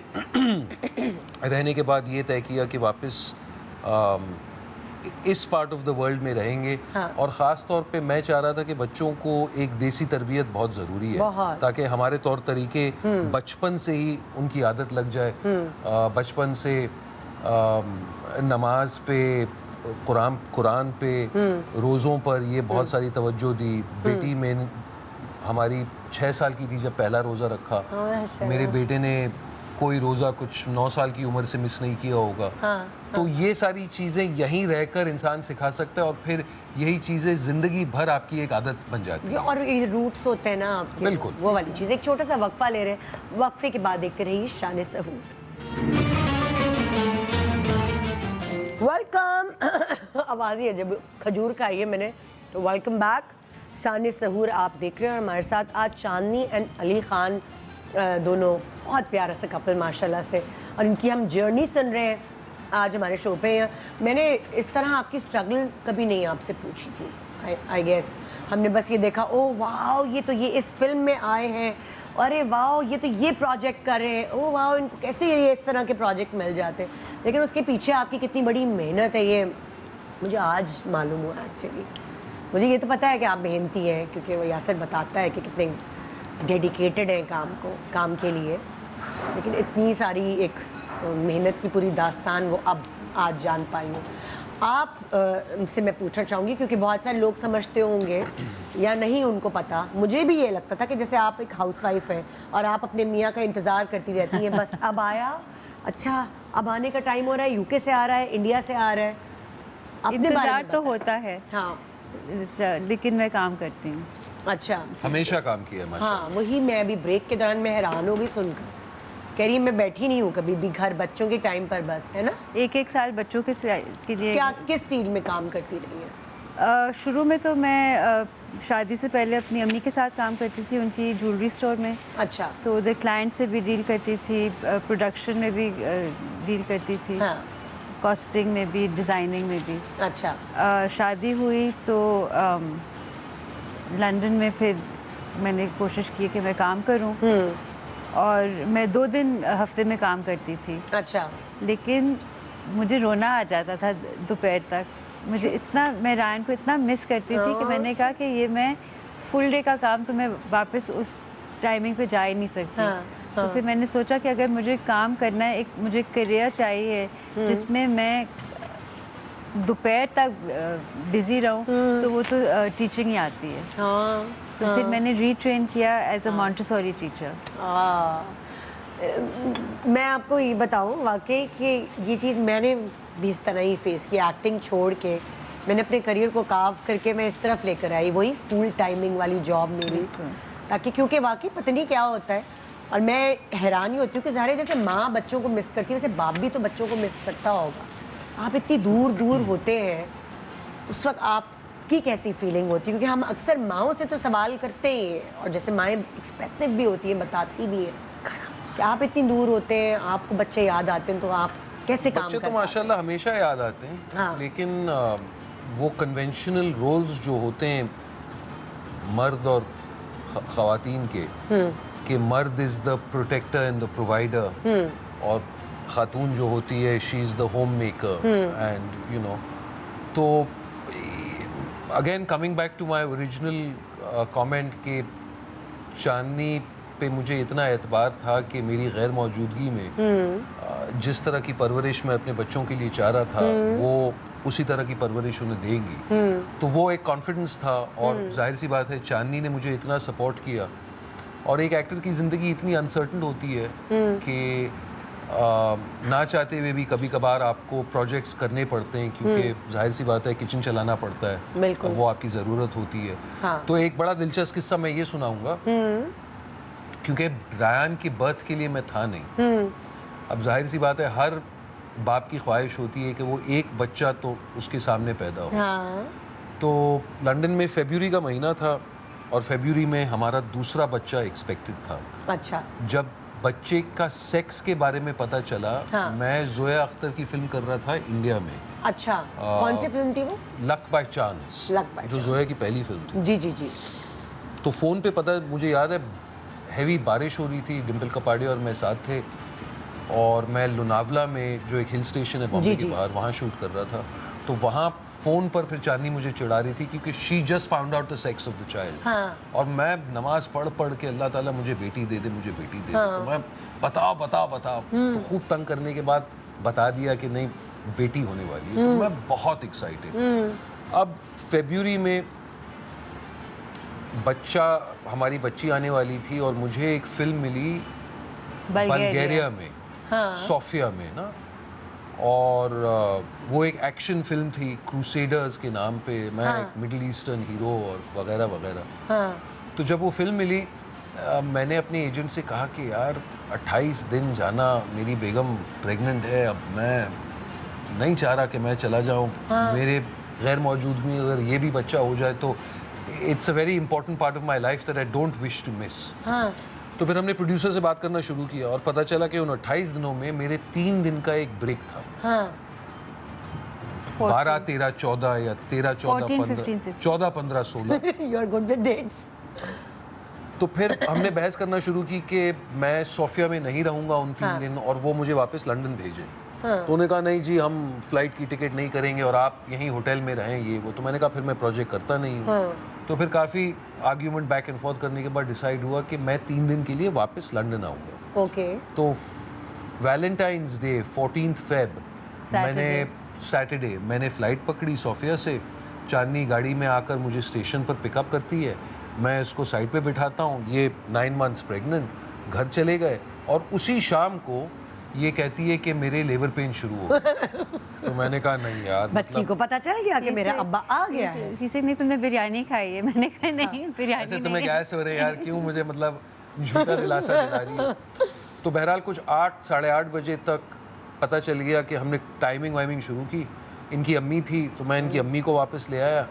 रहने के बाद ये तय किया कि वापस इस पार्ट ऑफ द वर्ल्ड में रहेंगे। हाँ। और ख़ास तौर पे मैं चाह रहा था कि बच्चों को एक देसी तरबियत बहुत ज़रूरी है, बहुत। ताकि हमारे तौर तरीके बचपन से ही उनकी आदत लग जाए। बचपन से नमाज पे, कुरान पे, रोज़ों पर ये बहुत सारी तवज्जो दी। बेटी में हमारी 6 साल की थी जब पहला रोज़ा रखा। माशाल्लाह। मेरे बेटे ने कोई रोज़ा कुछ 9 साल की उम्र से मिस नहीं किया होगा। हाँ तो ये सारी चीज़ें यहीं रहकर इंसान सिखा सकता है और फिर यही चीज़ें ज़िंदगी भर आपकी एक आदत बन जाती ये है। और ये रूट्स होते हैं ना आपके, बिल्कुल। वो वाली चीज़। एक छोटा सा वक्फा ले रहे हैं, वक्फे के बाद देखते रहिए शान सहूर। वेलकम आवाज़ ही है जब खजूर खाई है मैंने, तो वेलकम बैक। शान सहूर आप देख रहे हैं और हमारे साथ आज चांदनी एंड अली खान दोनों बहुत प्यारा सा कपल माशाल्लाह से, और इनकी हम जर्नी सुन रहे हैं आज हमारे शो पे। मैंने इस तरह आपकी स्ट्रगल कभी नहीं आपसे पूछी थी, आई गेस हमने बस ये देखा ओ वाह ये तो ये इस फिल्म में आए हैं, अरे वाह ये तो ये प्रोजेक्ट कर रहे हैं, ओ वाह इनको कैसे ये इस तरह के प्रोजेक्ट मिल जाते हैं। लेकिन उसके पीछे आपकी कितनी बड़ी मेहनत है ये मुझे आज मालूम हुआ एक्चुअली। मुझे ये तो पता है कि आप मेहनती हैं, क्योंकि वो यासिर बताता है कि कितने डेडिकेटेड हैं काम के लिए, लेकिन इतनी सारी एक मेहनत की पूरी दास्तान वो अब आज जान पाई हूँ। आप से मैं पूछना चाहूँगी, क्योंकि बहुत सारे लोग समझते होंगे या नहीं उनको पता, मुझे भी ये लगता था कि जैसे आप एक हाउसवाइफ हैं और आप अपने मियाँ का इंतज़ार करती रहती हैं, बस अब आया, अच्छा अब आने का टाइम हो रहा है, यूके से आ रहा है, इंडिया से आ रहा है। अपने बारे इंतज़ार में तो बताएं। होता है, हाँ लेकिन मैं काम करती हूँ। अच्छा हमेशा काम किया माशाल्लाह। हाँ वही, मैं अभी ब्रेक के दौरान मैं हैरान हो गई सुनकर, कह रही मैं बैठी नहीं हूँ कभी भी घर बच्चों के टाइम पर, बस है ना। एक साल बच्चों के लिए क्या किस फील्ड में काम करती रही है? शुरू में तो मैं शादी से पहले अपनी अम्मी के साथ काम करती थी, उनकी ज्वेलरी स्टोर में। अच्छा तो उधर क्लाइंट से भी डील करती थी, प्रोडक्शन में भी डील करती थी, हाँ कॉस्टिंग में भी, डिज़ाइनिंग में भी। अच्छा शादी हुई तो लंदन में फिर मैंने कोशिश की कि मैं काम करूं, और मैं 2 दिन हफ्ते में काम करती थी, अच्छा लेकिन मुझे रोना आ जाता था दोपहर तक। मुझे इतना, मैं रायन को इतना मिस करती थी कि मैंने कहा कि ये मैं फुल डे का काम तो मैं वापस उस टाइमिंग पे जा ही नहीं सकती। हाँ, तो फिर मैंने सोचा कि अगर मुझे काम करना है, एक मुझे करियर चाहिए जिसमें मैं दोपहर तक बिजी रहूं तो वो तो टीचिंग ही आती है। हाँ तो फिर मैंने रीट्रेन किया एज अ मॉन्टेसोरी टीचर। मैं आपको ये बताऊं वाकई कि ये चीज़ मैंने भी इस तरह ही फेस की, एक्टिंग छोड़ के मैंने अपने करियर को काव करके मैं इस तरफ लेकर आई, वही स्कूल टाइमिंग वाली जॉब मेरी, ताकि क्योंकि वाकई पता नहीं क्या होता है। और मैं हैरान ही होती हूँ कि ज़ाहिर जैसे माँ बच्चों को मिस करती है वैसे बाप भी तो बच्चों को मिस करता होगा। आप इतनी दूर दूर होते हैं, उस वक्त आपकी कैसी फीलिंग होती है? क्योंकि हम अक्सर माँओं से तो सवाल करते ही हैं, और जैसे माएँ एक्सप्रेसिव भी होती हैं, बताती भी हैं कि आप इतनी दूर होते हैं, आपको बच्चे याद आते हैं, तो आप कैसे काम बच्चे करते तो माशाल्लाह हमेशा याद आते हैं। हाँ। लेकिन वो कन्वेंशनल रोल्स जो होते हैं मर्द और ख़वातीन के, कि मर्द is the protector and the provider, और ख़ातून जो होती है she is the home maker and you know. तो again coming back to my original comment कि चांदनी पे मुझे इतना एतबार था कि मेरी गैर मौजूदगी में जिस तरह की परवरिश मैं अपने बच्चों के लिए चाह रहा था वो उसी तरह की परवरिश उन्हें देंगी। तो वो एक कॉन्फिडेंस था, और जाहिर सी बात है चांदनी ने मुझे इतना सपोर्ट किया। और एक एक्टर की ज़िंदगी इतनी अनसर्टन होती है कि ना चाहते हुए भी कभी कभार आपको प्रोजेक्ट्स करने पड़ते हैं, क्योंकि जाहिर सी बात है किचन चलाना पड़ता है, बिल्कुल। वो आपकी ज़रूरत होती है। हाँ। तो एक बड़ा दिलचस्प किस्सा मैं ये सुनाऊंगा, क्योंकि रायान की बर्थ के लिए मैं था नहीं। अब जाहिर सी बात है हर बाप की ख्वाहिश होती है कि वो एक बच्चा तो उसके सामने पैदा हो। हाँ। तो लंदन में फरवरी का महीना था, और फरवरी में हमारा दूसरा बच्चा एक्सपेक्टेड था। अच्छा। जब बच्चे का सेक्स के बारे में पता चला, हाँ। मैं जोया अख्तर की फिल्म कर रहा था इंडिया में, अच्छा, कौन सी फिल्म थी वो? Luck by chance, luck by जो जोया की पहली फिल्म थी। जी जी जी। तो फ़ोन पे पता, मुझे याद है हैवी बारिश हो रही थी, डिम्पल कपाड़िया और मैं साथ थे, और मैं लोनावला में जो एक हिल स्टेशन है बॉम्बे जी, के जी। बाहर, वहाँ शूट कर रहा था। तो वहाँ फ़ोन पर फिर चांदनी मुझे चिढ़ा रही थी क्योंकि she just found out the sex of the child. हाँ। और मैं नमाज पढ़ पढ़ के अल्लाह ताला मुझे बेटी दे दे, मुझे बेटी दे दे। तो मैं बताओ बताओ बताओ, तो खूब तंग करने के बाद बता दिया कि नहीं बेटी होने वाली है। तो मैं बहुत एक्साइटेड। अब फरवरी में बच्चा, हमारी बच्ची आने वाली थी, और मुझे एक फिल्म मिली बल्गेरिया में, सोफिया में ना, और वो एक एक्शन फिल्म थी क्रूसेडर्स के नाम पे। मैं एक मिडिल ईस्टर्न हीरो और वगैरह वगैरह। तो जब वो फिल्म मिली, मैंने अपने एजेंट से कहा कि यार 28 दिन जाना, मेरी बेगम प्रेग्नेंट है, अब मैं नहीं चाह रहा कि मैं चला जाऊं। मेरे गैर मौजूदगी में अगर ये भी बच्चा हो जाए तो it's a very important part of my life that I don't wish to miss. तो फिर हमने प्रोड्यूसर से बात करना शुरू किया, और पता चला कि उन 28 दिनों में मेरे 3 दिन का एक ब्रेक था। 12, 13, 14 या 13, 14, 15, 14, 15, 16। You are good with dates. तो फिर हमने बहस करना शुरू की कि मैं सोफिया में नहीं रहूंगा उन 3 दिन, और वो मुझे वापस लंदन भेजें। तो उन्होंने कहा नहीं जी, हम फ्लाइट की टिकट नहीं करेंगे और आप यहीं होटल में रहें, ये वो। तो मैंने कहा फिर मैं प्रोजेक्ट करता नहीं हूँ। तो फिर काफ़ी आर्ग्यूमेंट बैक एंड फोर्थ करने के बाद डिसाइड हुआ कि मैं 3 दिन के लिए वापस लंदन आऊँगा। ओके। तो वैलेंटाइंस डे 14 फेब मैंने सैटरडे मैंने फ़्लाइट पकड़ी सोफिया से। चांदनी गाड़ी में आकर मुझे स्टेशन पर पिकअप करती है, मैं इसको साइड पे बिठाता हूँ, ये 9 मंथ्स प्रेग्नेंट, घर चले गए। और उसी शाम को ये कहती है कि मेरे लेबर पेन शुरू हो गए। तो मैंने कहा नहीं यार, बच्ची को पता चल गया कि मेरा अब्बा आ गया है। किसी ने तुमने बिरयानी खाई है? मैंने कहा नहीं, बिरयानी ऐसे नहीं तुम्हें है। गैस हो रहे यार, क्यों मुझे मतलब झूठा दिलासा दिला रही है। तो बहरहाल कुछ 8, साढ़े 8 बजे तक पता चल गया कि हमने टाइमिंग वाइमिंग शुरू की। इनकी अम्मी थी तो मैं इनकी अम्मी को वापस ले आया,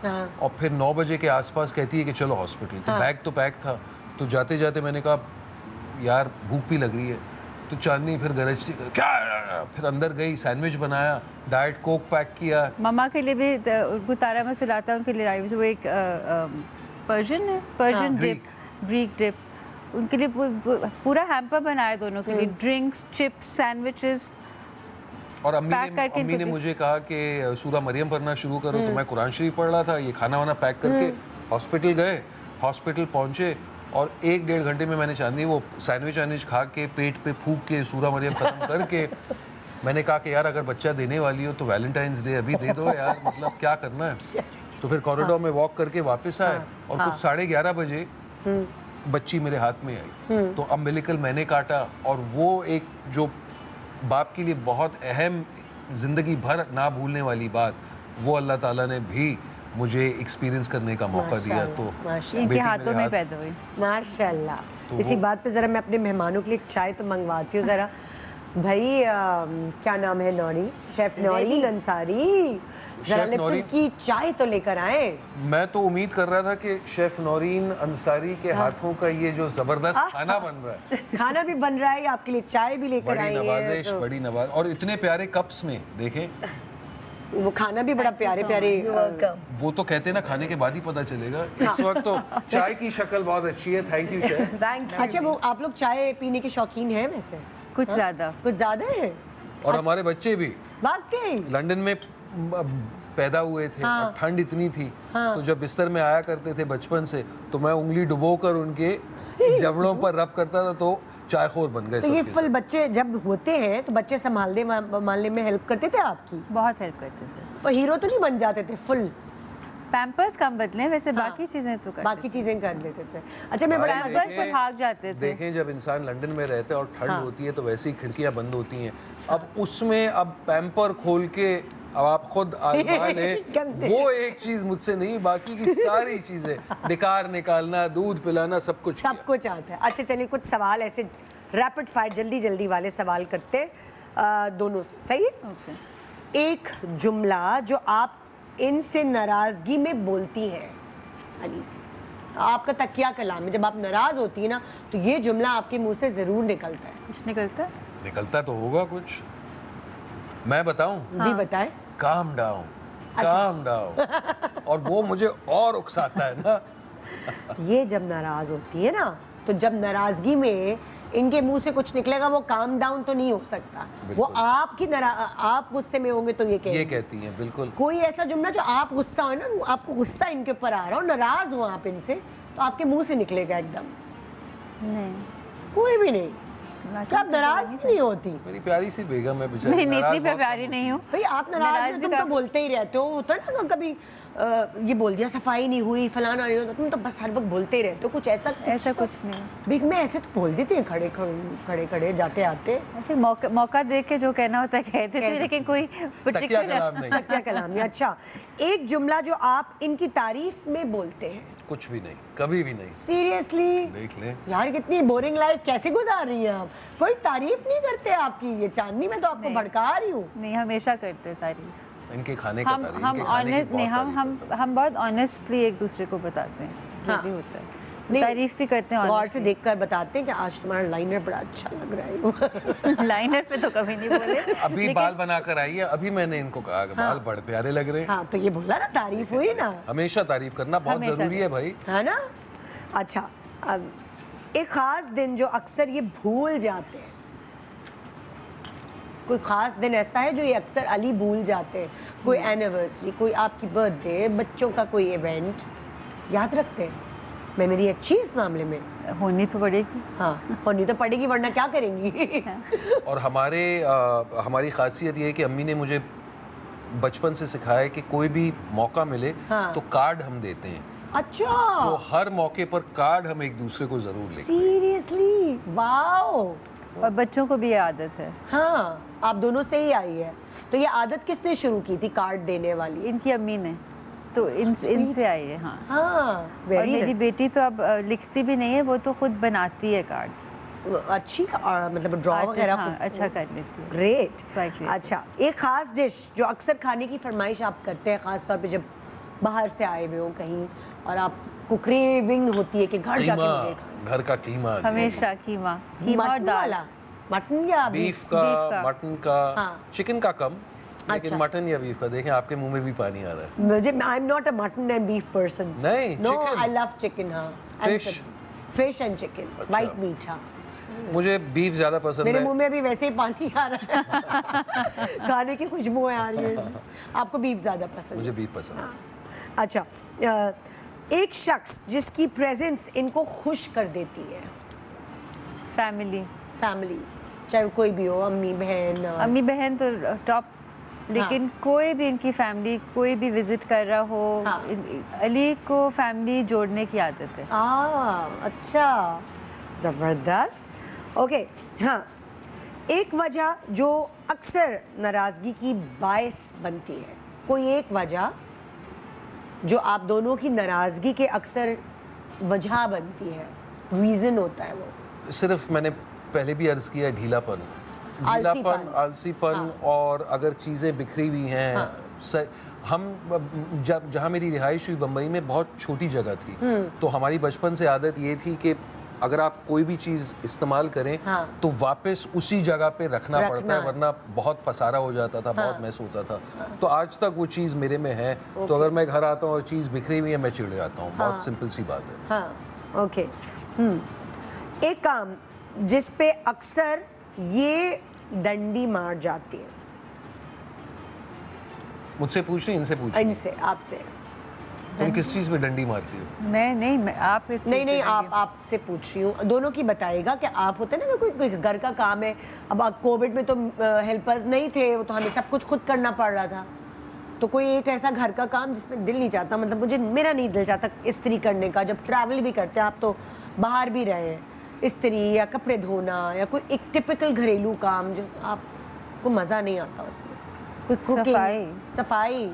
और फिर 9 बजे के आसपास कहती है कि चलो हॉस्पिटल। तो बैग तो पैक था, तो जाते जाते मैंने कहा यार भूख भी लग रही है। तो चांदनी फिर गरजती क्या, फिर अंदर गई, सैंडविच बनाया, डाइट कोक पैक किया। मम्मा के लिए भी उनको तारा मसाला आता है, उनके लिए आई वो एक पर्शियन है, पर्शियन डिप, ग्रीक डिप, उनके लिए पूरा हैम्पर बनाया दोनों के लिए, ड्रिंक्स, चिप्स, सैंडविचेस। और अम्मी ने मुझे कहा कि सूरा मरियम पढ़ना शुरू करो। तो मैं कुरान शरीफ पढ़ रहा था, ये खाना वाना पैक करके हॉस्पिटल गए। हॉस्पिटल पहुंचे और 1-1.5 घंटे में मैंने चांदनी वो सैंडविच वैंडविच खा के पेट पे फूक के सूरा मरियम ख़त्म करके मैंने कहा कि यार अगर बच्चा देने वाली हो तो वैलेंटाइंस डे अभी दे दो यार, मतलब क्या करना है। तो फिर कॉरिडोर में वॉक करके वापस आए और कुछ 11:30 बजे बच्ची मेरे हाथ में आई। तो अम्बिलिकल मैंने काटा, और वो एक जो बाप के लिए बहुत अहम, जिंदगी भर ना भूलने वाली बात, वो अल्लाह ताला ने भी मुझे एक्सपीरियंस करने का मौका दिया। तो माशाल्लाह, इनके बेटी हाथों मेरे में हाथ- पैदा हुई। माशाल्लाह। तो इसी वो- बात पे ज़रा मैं अपने मेहमानों के लिए चाय तो मंगवाती हूँ ज़रा। भाई क्या नाम है, नौरी, शेफ नौरीन अंसारी, जरा शेफ लिप्टन नौरीन। की चाय तो लेकर आए। मैं तो उम्मीद कर रहा था कि शेफ नौरीन अंसारी के हाथों का ये जो जबरदस्त खाना बन रहा है, खाना भी बन रहा है, आपके लिए चाय भी लेकर बड़ी आई है। नवाजिश, तो बड़ी नवाज, और इतने प्यारे कप्स में देखें। वो खाना भी बड़ा प्यारे प्यारे। वेलकम। वो तो कहते हैं ना, खाने के बाद ही पता चलेगा। इस वक्त तो चाय की शक्ल बहुत अच्छी है। Thank you chef. Thank you. अच्छा, वो आप लोग चाय पीने के शौकीन हैं वैसे? कुछ ज़्यादा। कुछ ज्यादा है और हमारे बच्चे भी वाकई। लंदन में पैदा हुए थे और ठंड इतनी थी, तो जब बिस्तर में आया करते थे बचपन से, तो मैं उंगली डुबोकर उनके जबड़ों पर रब करता था, तो चायखोर बन गए तो ये सबके फुल सब। बच्चे जब होते हैं तो बच्चे संभालने में हेल्प करते थे आपकी? बहुत हेल्प करते थे। तो हीरो तो नहीं बन जाते थे फुल? पैम्पर्स कम बदले, वैसे बाकी चीज़ें तो करते बाकी चीजें कर लेते थे। अच्छा, मैं बड़ा भाई, पैम्पर्स पर भाग जाते थे। देखें जब इंसान लंदन में रहता है और ठंड होती है तो वैसे ही खिड़कियां बंद होती हैं। अब उसमें अब पैम्पर खोल के अब आप खुद आजमा लें, गंदे। वो एक चीज मुझसे नहीं, बाकी की सारी चीजें, डिकार निकालना, दूध पिलाना, सब कुछ सब कुछ आता है। अच्छा चलिए, कुछ सवाल ऐसे रैपिड फायर जल्दी जल्दी वाले सवाल करते हैं दोनों से, सही है? ओके। एक जुमला जो आप इनसे नाराजगी में बोलती हैं, अली से, आपका तकिया कलाम है, जब आप नाराज होती है ना तो ये जुमला आपके मुंह से जरूर निकलता है। कुछ निकलता। निकलता तो होगा कुछ। मैं बताऊं? जी बताएं। काम डाउन, अच्छा। Calm down. और वो मुझे और उकसाता है ना। ये जब नाराज होती है ना, तो जब नाराजगी में इनके मुंह से कुछ निकलेगा, वो काम डाउन तो नहीं हो सकता। वो बिल्कुल। आप गुस्से में होंगे तो ये ये कहेंगे। कहती हैं बिल्कुल। कोई ऐसा जुमला जो आप गुस्सा हो ना, आपको गुस्सा इनके ऊपर आ रहा हो, नाराज हो आप इनसे, तो आपके मुंह से निकलेगा एकदम। नहीं, कोई भी नहीं। तो आप नाराज भी नहीं होती? मेरी प्यारी सी बेगम है बेचारी। नहीं, नाराज इतनी बहुत प्यारी कम नहीं हूँ। भाई आप नाराज हो, भी तुम तो काफी- बोलते ही रहते हो। होता है ना कभी ये बोल दिया, सफाई नहीं हुई, फलाना नहीं होता, तुम तो बस हर वक्त बोलते ही रहते हो। कुछ ऐसा कुछ नहीं। बिग में ऐसे तो बोल देते हैं, खड़े खड़े जाते आते। ऐसे मौका देख के जो कहना होता है कहते थे, लेकिन कोई तकिया पर्टिकुलर कलाम नहीं, क्या कलाम है। अच्छा, एक जुमला जो आप इनकी तारीफ में बोलते हैं। कुछ भी नहीं, कभी भी नहीं। सीरियसली? देख ले। यार कितनी बोरिंग लाइफ कैसे गुजार रही हैं आप? कोई तारीफ नहीं करते आपकी? ये चांदनी में तो आपको नहीं। भड़का रही हूँ। नहीं, हमेशा करते तारीफ। इनके खाने का हम तारीफ, हम इनके खाने की ऑनेस्ट नहीं, बहुत हम बहुत ऑनेस्टली एक दूसरे को बताते हैं जो हाँ। भी होता है। नहीं, तारीफ भी करते हैं गौर से honestly। देखकर बताते हैं कि आज तुम्हारा लाइनर बड़ा अच्छा लग रहा है। लाइनर पे तो कभी नहीं बोले। अभी लेकिन बाल बनाकर आई है, अभी मैंने इनको कहा कि बाल बड़े प्यारे लग रहे हैं। हाँ, तो ये बोला ना, तारीफ हुई ना, हमेशा तारीफ करना बहुत हमेशा जरूरी है भाई। है ना? अच्छा, अब एक खास दिन जो अक्सर ये भूल जाते हैं, कोई खास दिन ऐसा है जो ये अक्सर अली भूल जाते हैं? कोई एनिवर्सरी, कोई आपकी बर्थडे, बच्चों का कोई इवेंट याद रखते हैं? मेमोरी अच्छी है इस मामले में? होनी तो पड़ेगी। हाँ, होनी तो पड़ेगी, वरना क्या करेंगी? और हमारी खासियत ये है कि अम्मी ने मुझे बचपन से सिखाया है कि कोई भी मौका मिले हाँ। तो कार्ड हम देते हैं। अच्छा, तो हर मौके पर कार्ड हम एक दूसरे को जरूर लिखते हैं। सीरियसली? वाओ। और बच्चों को भी ये आदत है। हाँ, आप दोनों से ही आई है। तो ये आदत किसने शुरू की थी, कार्ड देने वाली? इनकी अम्मी ने, तो इनसे आई है। हाँ। हाँ, और वेरी मेरी बेटी तो अब लिखती भी नहीं है, वो तो खुद बनाती है कार्ड्स। अच्छी, मतलब ड्रॉ वगैरह हाँ, अच्छा कर लेती है। ग्रेट। Quite great. अच्छा, एक खास डिश जो अक्सर खाने की फरमाइश आप करते हैं, खास तौर पे जब बाहर से आए हुए हो कहीं और आपको क्रेविंग होती है कि घर जाके कीमा, मुझे खाना। घर का कीमा, हमेशा कीमा और मटन दाल। वाला? मटन या बीफ बीफ का, का। मटन का, हाँ। चिकन का कम, लेकिन अच्छा। मटन या बीफ का। देखें आपके मुंह में भी पानी आ रहा है। मुझे, I am not a mutton and beef person. नहीं, no, chicken। I love chicken. हाँ, Fish। फिश एंड चिकन, अच्छा। White meat. हाँ, मुझे बीफ ज्यादा पसंद मेरे है। मुंह में अभी वैसे ही पानी आ रहा है। खाने की खुशबू आ रही है। आपको बीफ ज्यादा पसंद मुझे है? बीफ पसंद है। अच्छा, एक शख्स जिसकी प्रेजेंस इनको खुश कर देती है? फैमिली। फैमिली, चाहे वो कोई भी हो, अम्मी बहन अम्मी बहन तो टॉप, लेकिन कोई भी इनकी फैमिली कोई भी विजिट कर रहा हो, हाँ। अली को फैमिली जोड़ने की आदत है। अच्छा, ज़बरदस्त। ओके, हाँ, एक वजह जो अक्सर नाराज़गी की बायस बनती है, कोई एक वजह जो आप दोनों की नाराज़गी के अक्सर वजह बनती है, रीज़न होता है वो? सिर्फ मैंने पहले भी अर्ज किया, ढीलापन, आलसीपन। और अगर चीज़ें बिखरी हुई हैं, हम जहाँ मेरी रिहाइश हुई बम्बई में बहुत छोटी जगह थी, तो हमारी बचपन से आदत ये थी कि अगर आप कोई भी चीज़ इस्तेमाल करें तो वापस उसी जगह पे रखना पड़ता है, वरना बहुत पसारा हो जाता था, बहुत मैस होता था। तो आज तक वो चीज़ मेरे में है। तो अगर मैं घर आता हूँ और चीज़ बिखरी हुई है, मैं चिढ़ जाता हूँ। बहुत सिंपल सी बात है। हाँ, ओके। एक काम जिस पे अक्सर ये डंडी मार जाती है, मुझसे पूछ रही, इनसे पूछ रही? इनसे, आपसे। तुम किस चीज़ पे डंडी मारती हो? मैं नहीं, आप इस नहीं नहीं, आपसे पूछ रही हूँ, दोनों की बताइएगा कि आप होते ना कि कोई घर का काम है। अब कोविड में तो हेल्पर्स नहीं थे, वो तो हमें सब कुछ खुद करना पड़ रहा था। तो कोई एक ऐसा घर का काम जिसमें दिल नहीं चाहता, मतलब मेरा नहीं दिल चाहता इस्त्री करने का। जब ट्रैवल भी करते हैं आप, तो बाहर भी रहे हैं, इस्त्री या कपड़े धोना या कोई एक टिपिकल घरेलू काम जो आपको मज़ा नहीं आता उसमें, कोई कुकिंग, सफाई।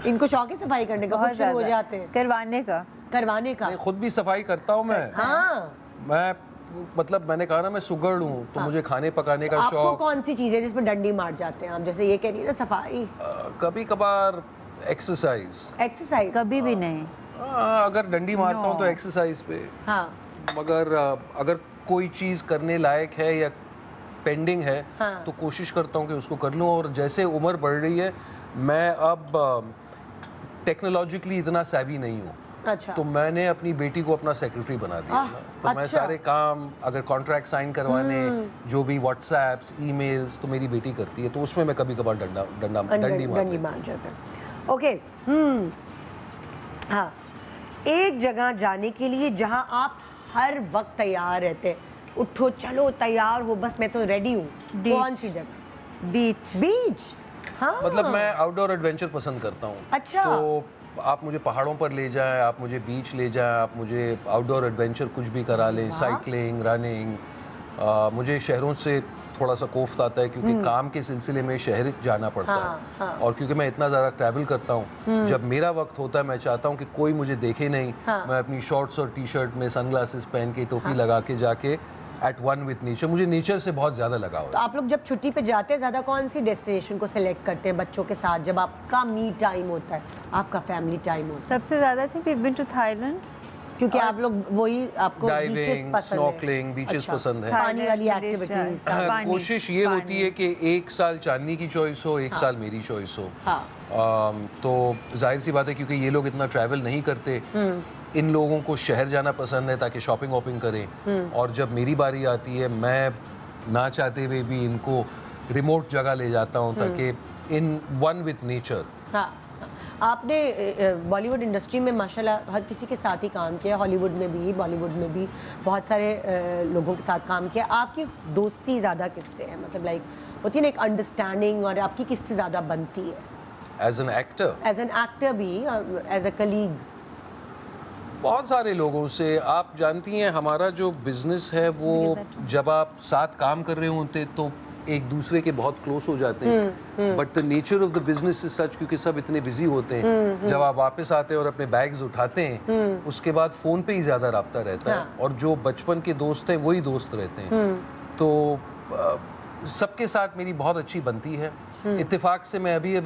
इनको शौक है सफाई करने का, खुद शुरू हो जाते हैं करवाने का। खुद भी सफाई करता हूँ मैं। हाँ, मैं मतलब मैंने कहा ना, मैं सुगड़ हूँ, तो मुझे खाने पकाने का आपको शौक। कौन सी चीज़ है जिसमें डंडी मार जाते हैं आप? जैसे ये कह रही है ना, सफाई। कभी कभार एक्सरसाइज। कभी भी नहीं। अगर डंडी मारता हूँ तो एक्सरसाइज पे। हाँ, मगर अगर कोई चीज़ करने लायक है या पेंडिंग है, हाँ। तो कोशिश करता हूँ कि उसको कर लूँ। और जैसे उम्र बढ़ रही है, मैं अब टेक्नोलॉजिकली इतना सैवी नहीं हूँ। अच्छा। तो मैंने अपनी बेटी को अपना सेक्रेटरी बना दिया ना। तो मैं अच्छा। सारे काम, अगर कॉन्ट्रैक्ट साइन करवाने, जो भी व्हाट्सएप्स, ईमेल्स, तो मेरी बेटी करती है। तो उसमें मैं कभी कभार डंडी मार जाता है। ओके, हाँ, एक जगह जाने के लिए जहाँ आप हर वक्त तैयार रहते हैं, उठो चलो तैयार हो, बस मैं तो रेडी हूँ, कौन सी जगह? बीच। हाँ, मतलब मैं आउटडोर एडवेंचर पसंद करता हूँ। अच्छा। तो आप मुझे पहाड़ों पर ले जाएं, आप मुझे बीच ले जाएं, आप मुझे आउटडोर एडवेंचर कुछ भी करा लें, साइकिलिंग, रनिंग। मुझे शहरों से थोड़ा सा कोफ्त आता है, क्योंकि काम के सिलसिले में शहर जाना पड़ता है। और क्योंकि मैं इतना ज़्यादा ट्रैवल करता हूँ, जब मेरा वक्त होता है, मैं चाहता हूँ कि कोई मुझे देखे नहीं। मैं अपनी शॉर्ट्स और टी शर्ट में सनग्लासेस पहन के, टोपी लगा के जाके एट वन विथ नेचर। मुझे नेचर से बहुत ज़्यादा लगाव है। तो आप लोग जब छुट्टी पे जाते हैं, ज़्यादा कौन सी डेस्टिनेशन को सिलेक्ट करते हैं बच्चों के साथ, जब आपका मी टाइम होता है, आपका फैमिली टाइम होता है? सबसे ज़्यादा थी वी बीन टू थाईलैंड, क्योंकि आप लोग वही, आपको बीचेस डाइविंग, पसंद है, स्नॉर्कलिंग, बीचेस पसंद है। पानी वाली Thailand, एक्टिविटीज। Malaysia। कोशिश ये होती है कि एक साल चांदनी की चॉइस हो, एक साल मेरी चॉइस हो। तो जाहिर सी बात है, क्योंकि ये लोग इतना ट्रैवल नहीं करते, इन लोगों को शहर जाना पसंद है ताकि शॉपिंग वॉपिंग करें। और जब मेरी बारी आती है, मैं ना चाहते हुए भी इनको रिमोट जगह ले जाता हूँ, ताकि इन वन विथ नेचर। हाँ, आपने बॉलीवुड इंडस्ट्री में माशाल्लाह हर किसी के साथ ही काम किया, हॉलीवुड में भी, बॉलीवुड में भी बहुत सारे लोगों के साथ काम किया। आपकी दोस्ती ज़्यादा किससे है? मतलब लाइक होती है ना एक अंडरस्टैंडिंग, और आपकी किससे ज़्यादा बनती है? एज एन एक्टर भी, एज अ कलीग? बहुत सारे लोगों से। आप जानती हैं, हमारा जो बिजनेस है वो जब आप साथ काम कर रहे होते तो एक दूसरे के बहुत क्लोज हो जाते हैं, but the nature of the business is such, क्योंकि सब इतने बिजी होते हैं, जब आप वापस आते हैं और अपने बैग्स उठाते हैं, उसके बाद फ़ोन पे ही ज़्यादा राब्ता रहता है। और जो बचपन के दोस्त हैं वही दोस्त रहते हैं। तो सबके साथ मेरी बहुत अच्छी बनती है। इत्तेफाक से मैं अभी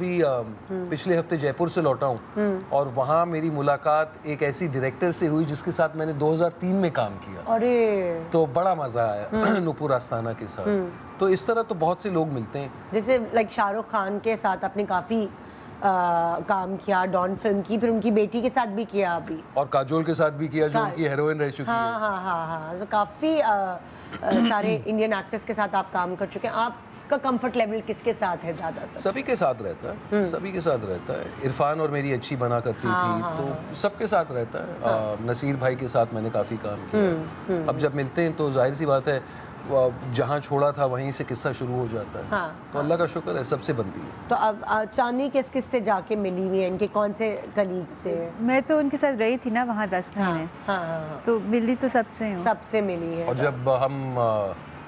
पिछले हफ्ते जयपुर से लौटा हूँ, और वहाँ मेरी मुलाकात एक ऐसी डायरेक्टर से हुई जिसके साथ मैंने 2003 में काम किया। अरे, तो बड़ा मज़ा आया नुपुर आस्ताना के साथ। तो इस तरह तो बहुत से लोग मिलते हैं। जैसे लाइक शाहरुख खान के साथ आपने काफ़ी काम किया, डॉन फिल्म की, फिर उनकी बेटी के साथ भी किया अभी, और काजोल के साथ भी किया, जो उनकी हीरोइन रह चुकी है। हाँ, तो काफ़ी सारे इंडियन एक्टर्स के साथ आप काम कर चुके हैं। आपका कंफर्ट लेवल किसके साथ है ज़्यादा? सभी के साथ रहता है, सभी के साथ रहता है। इरफान और मेरी अच्छी बना करती थी, तो सबके साथ रहता है। नसीर भाई के साथ मैंने काफ़ी काम किया। अब जब मिलते हैं तो जाहिर सी बात है, जहाँ छोड़ा था वहीं से किस्सा शुरू हो जाता है। हाँ, तो अल्लाह का शुक्र है, सबसे बनती है। तो अब चांदनी किस किस से जाके मिली हुई है, इनके कौन से कलीग से? मैं तो उनके साथ रही थी ना वहाँ 10 महीने, हाँ, तो मिली तो सबसे हूँ। सबसे मिली है। और जब हम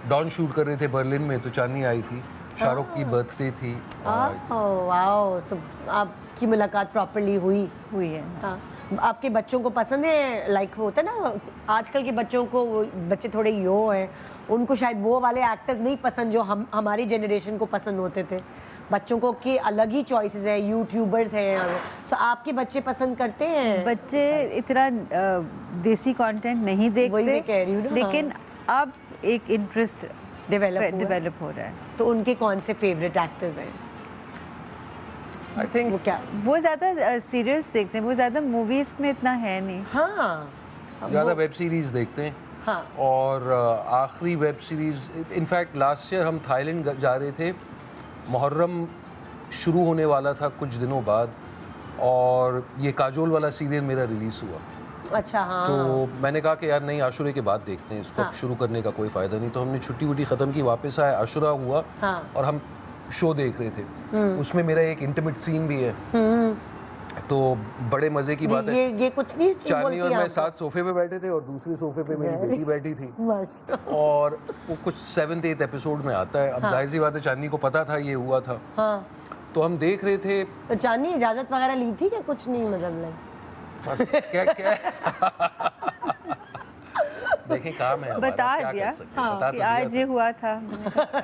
डॉन शूट कर रहे थे बर्लिन में, तो चांदनी आई थी, शाहरुख की बर्थडे थी। वाओ, तो आपकी मुलाकात प्रॉपर्ली हुई है। हाँ। आपके बच्चों को पसंद है, लाइक होता है ना आजकल के बच्चों को, बच्चे थोड़े यो हैं, उनको शायद वो वाले एक्टर्स नहीं पसंद जो हमारी जनरेशन को पसंद होते थे। बच्चों को की अलग ही चॉइसेस हैं, यूट्यूबर्स हैं, तो आपके बच्चे पसंद करते हैं? बच्चे इतना देसी कंटेंट नहीं वही मैं देखते, कह रही हूँ ना, लेकिन अब एक इंटरेस्ट डेवलप हो रहा है। तो उनके कौन से फेवरेट एक्टर्स हैं? आई थिंक वो क्या? वो ज़्यादा सीरियल्स देखते हैं, वो ज़्यादा मूवीज़ में इतना है नहीं। हाँ, ज़्यादा वेब सीरीज़ देखते हैं। हाँ। और आखिरी web series, in fact last year हम थाईलैंड जा रहे थे, मुहर्रम शुरू होने वाला था कुछ दिनों बाद, और ये काजोल वाला सीरियल मेरा रिलीज़ हुआ। अच्छा, हाँ। तो मैंने कहा कि यार नहीं, आशुरे के बाद देखते हैं इसको, हाँ। अब शुरू करने का कोई फ़ायदा नहीं। तो हमने छुट्टी वुट्टी ख़त्म की, वापस आए, आशुरा हुआ, हाँ। और हम शो देख रहे थे। उसमें मेरा एक इंटीमेट सीन भी है, तो बड़े मज़े की बात है। ये कुछ नहीं चांदनी और मैं बोलती साथ सोफे पे बैठे थे, और दूसरे सोफे पे मेरी बेटी बैठी थी, आप। और वो कुछ 7th 8th एपिसोड में आता है। अब जाहिर सी बात है, चांदनी को पता था ये हुआ था, हाँ। तो हम देख रहे थे। तो चांदनी इजाजत वगैरह ली थी क्या? कुछ नहीं, मतलब बस क्या क्या देखें, काम है हमारा, बता क्या दिया कर सकते हैं, बता तो कि दिया आज ये हुआ था।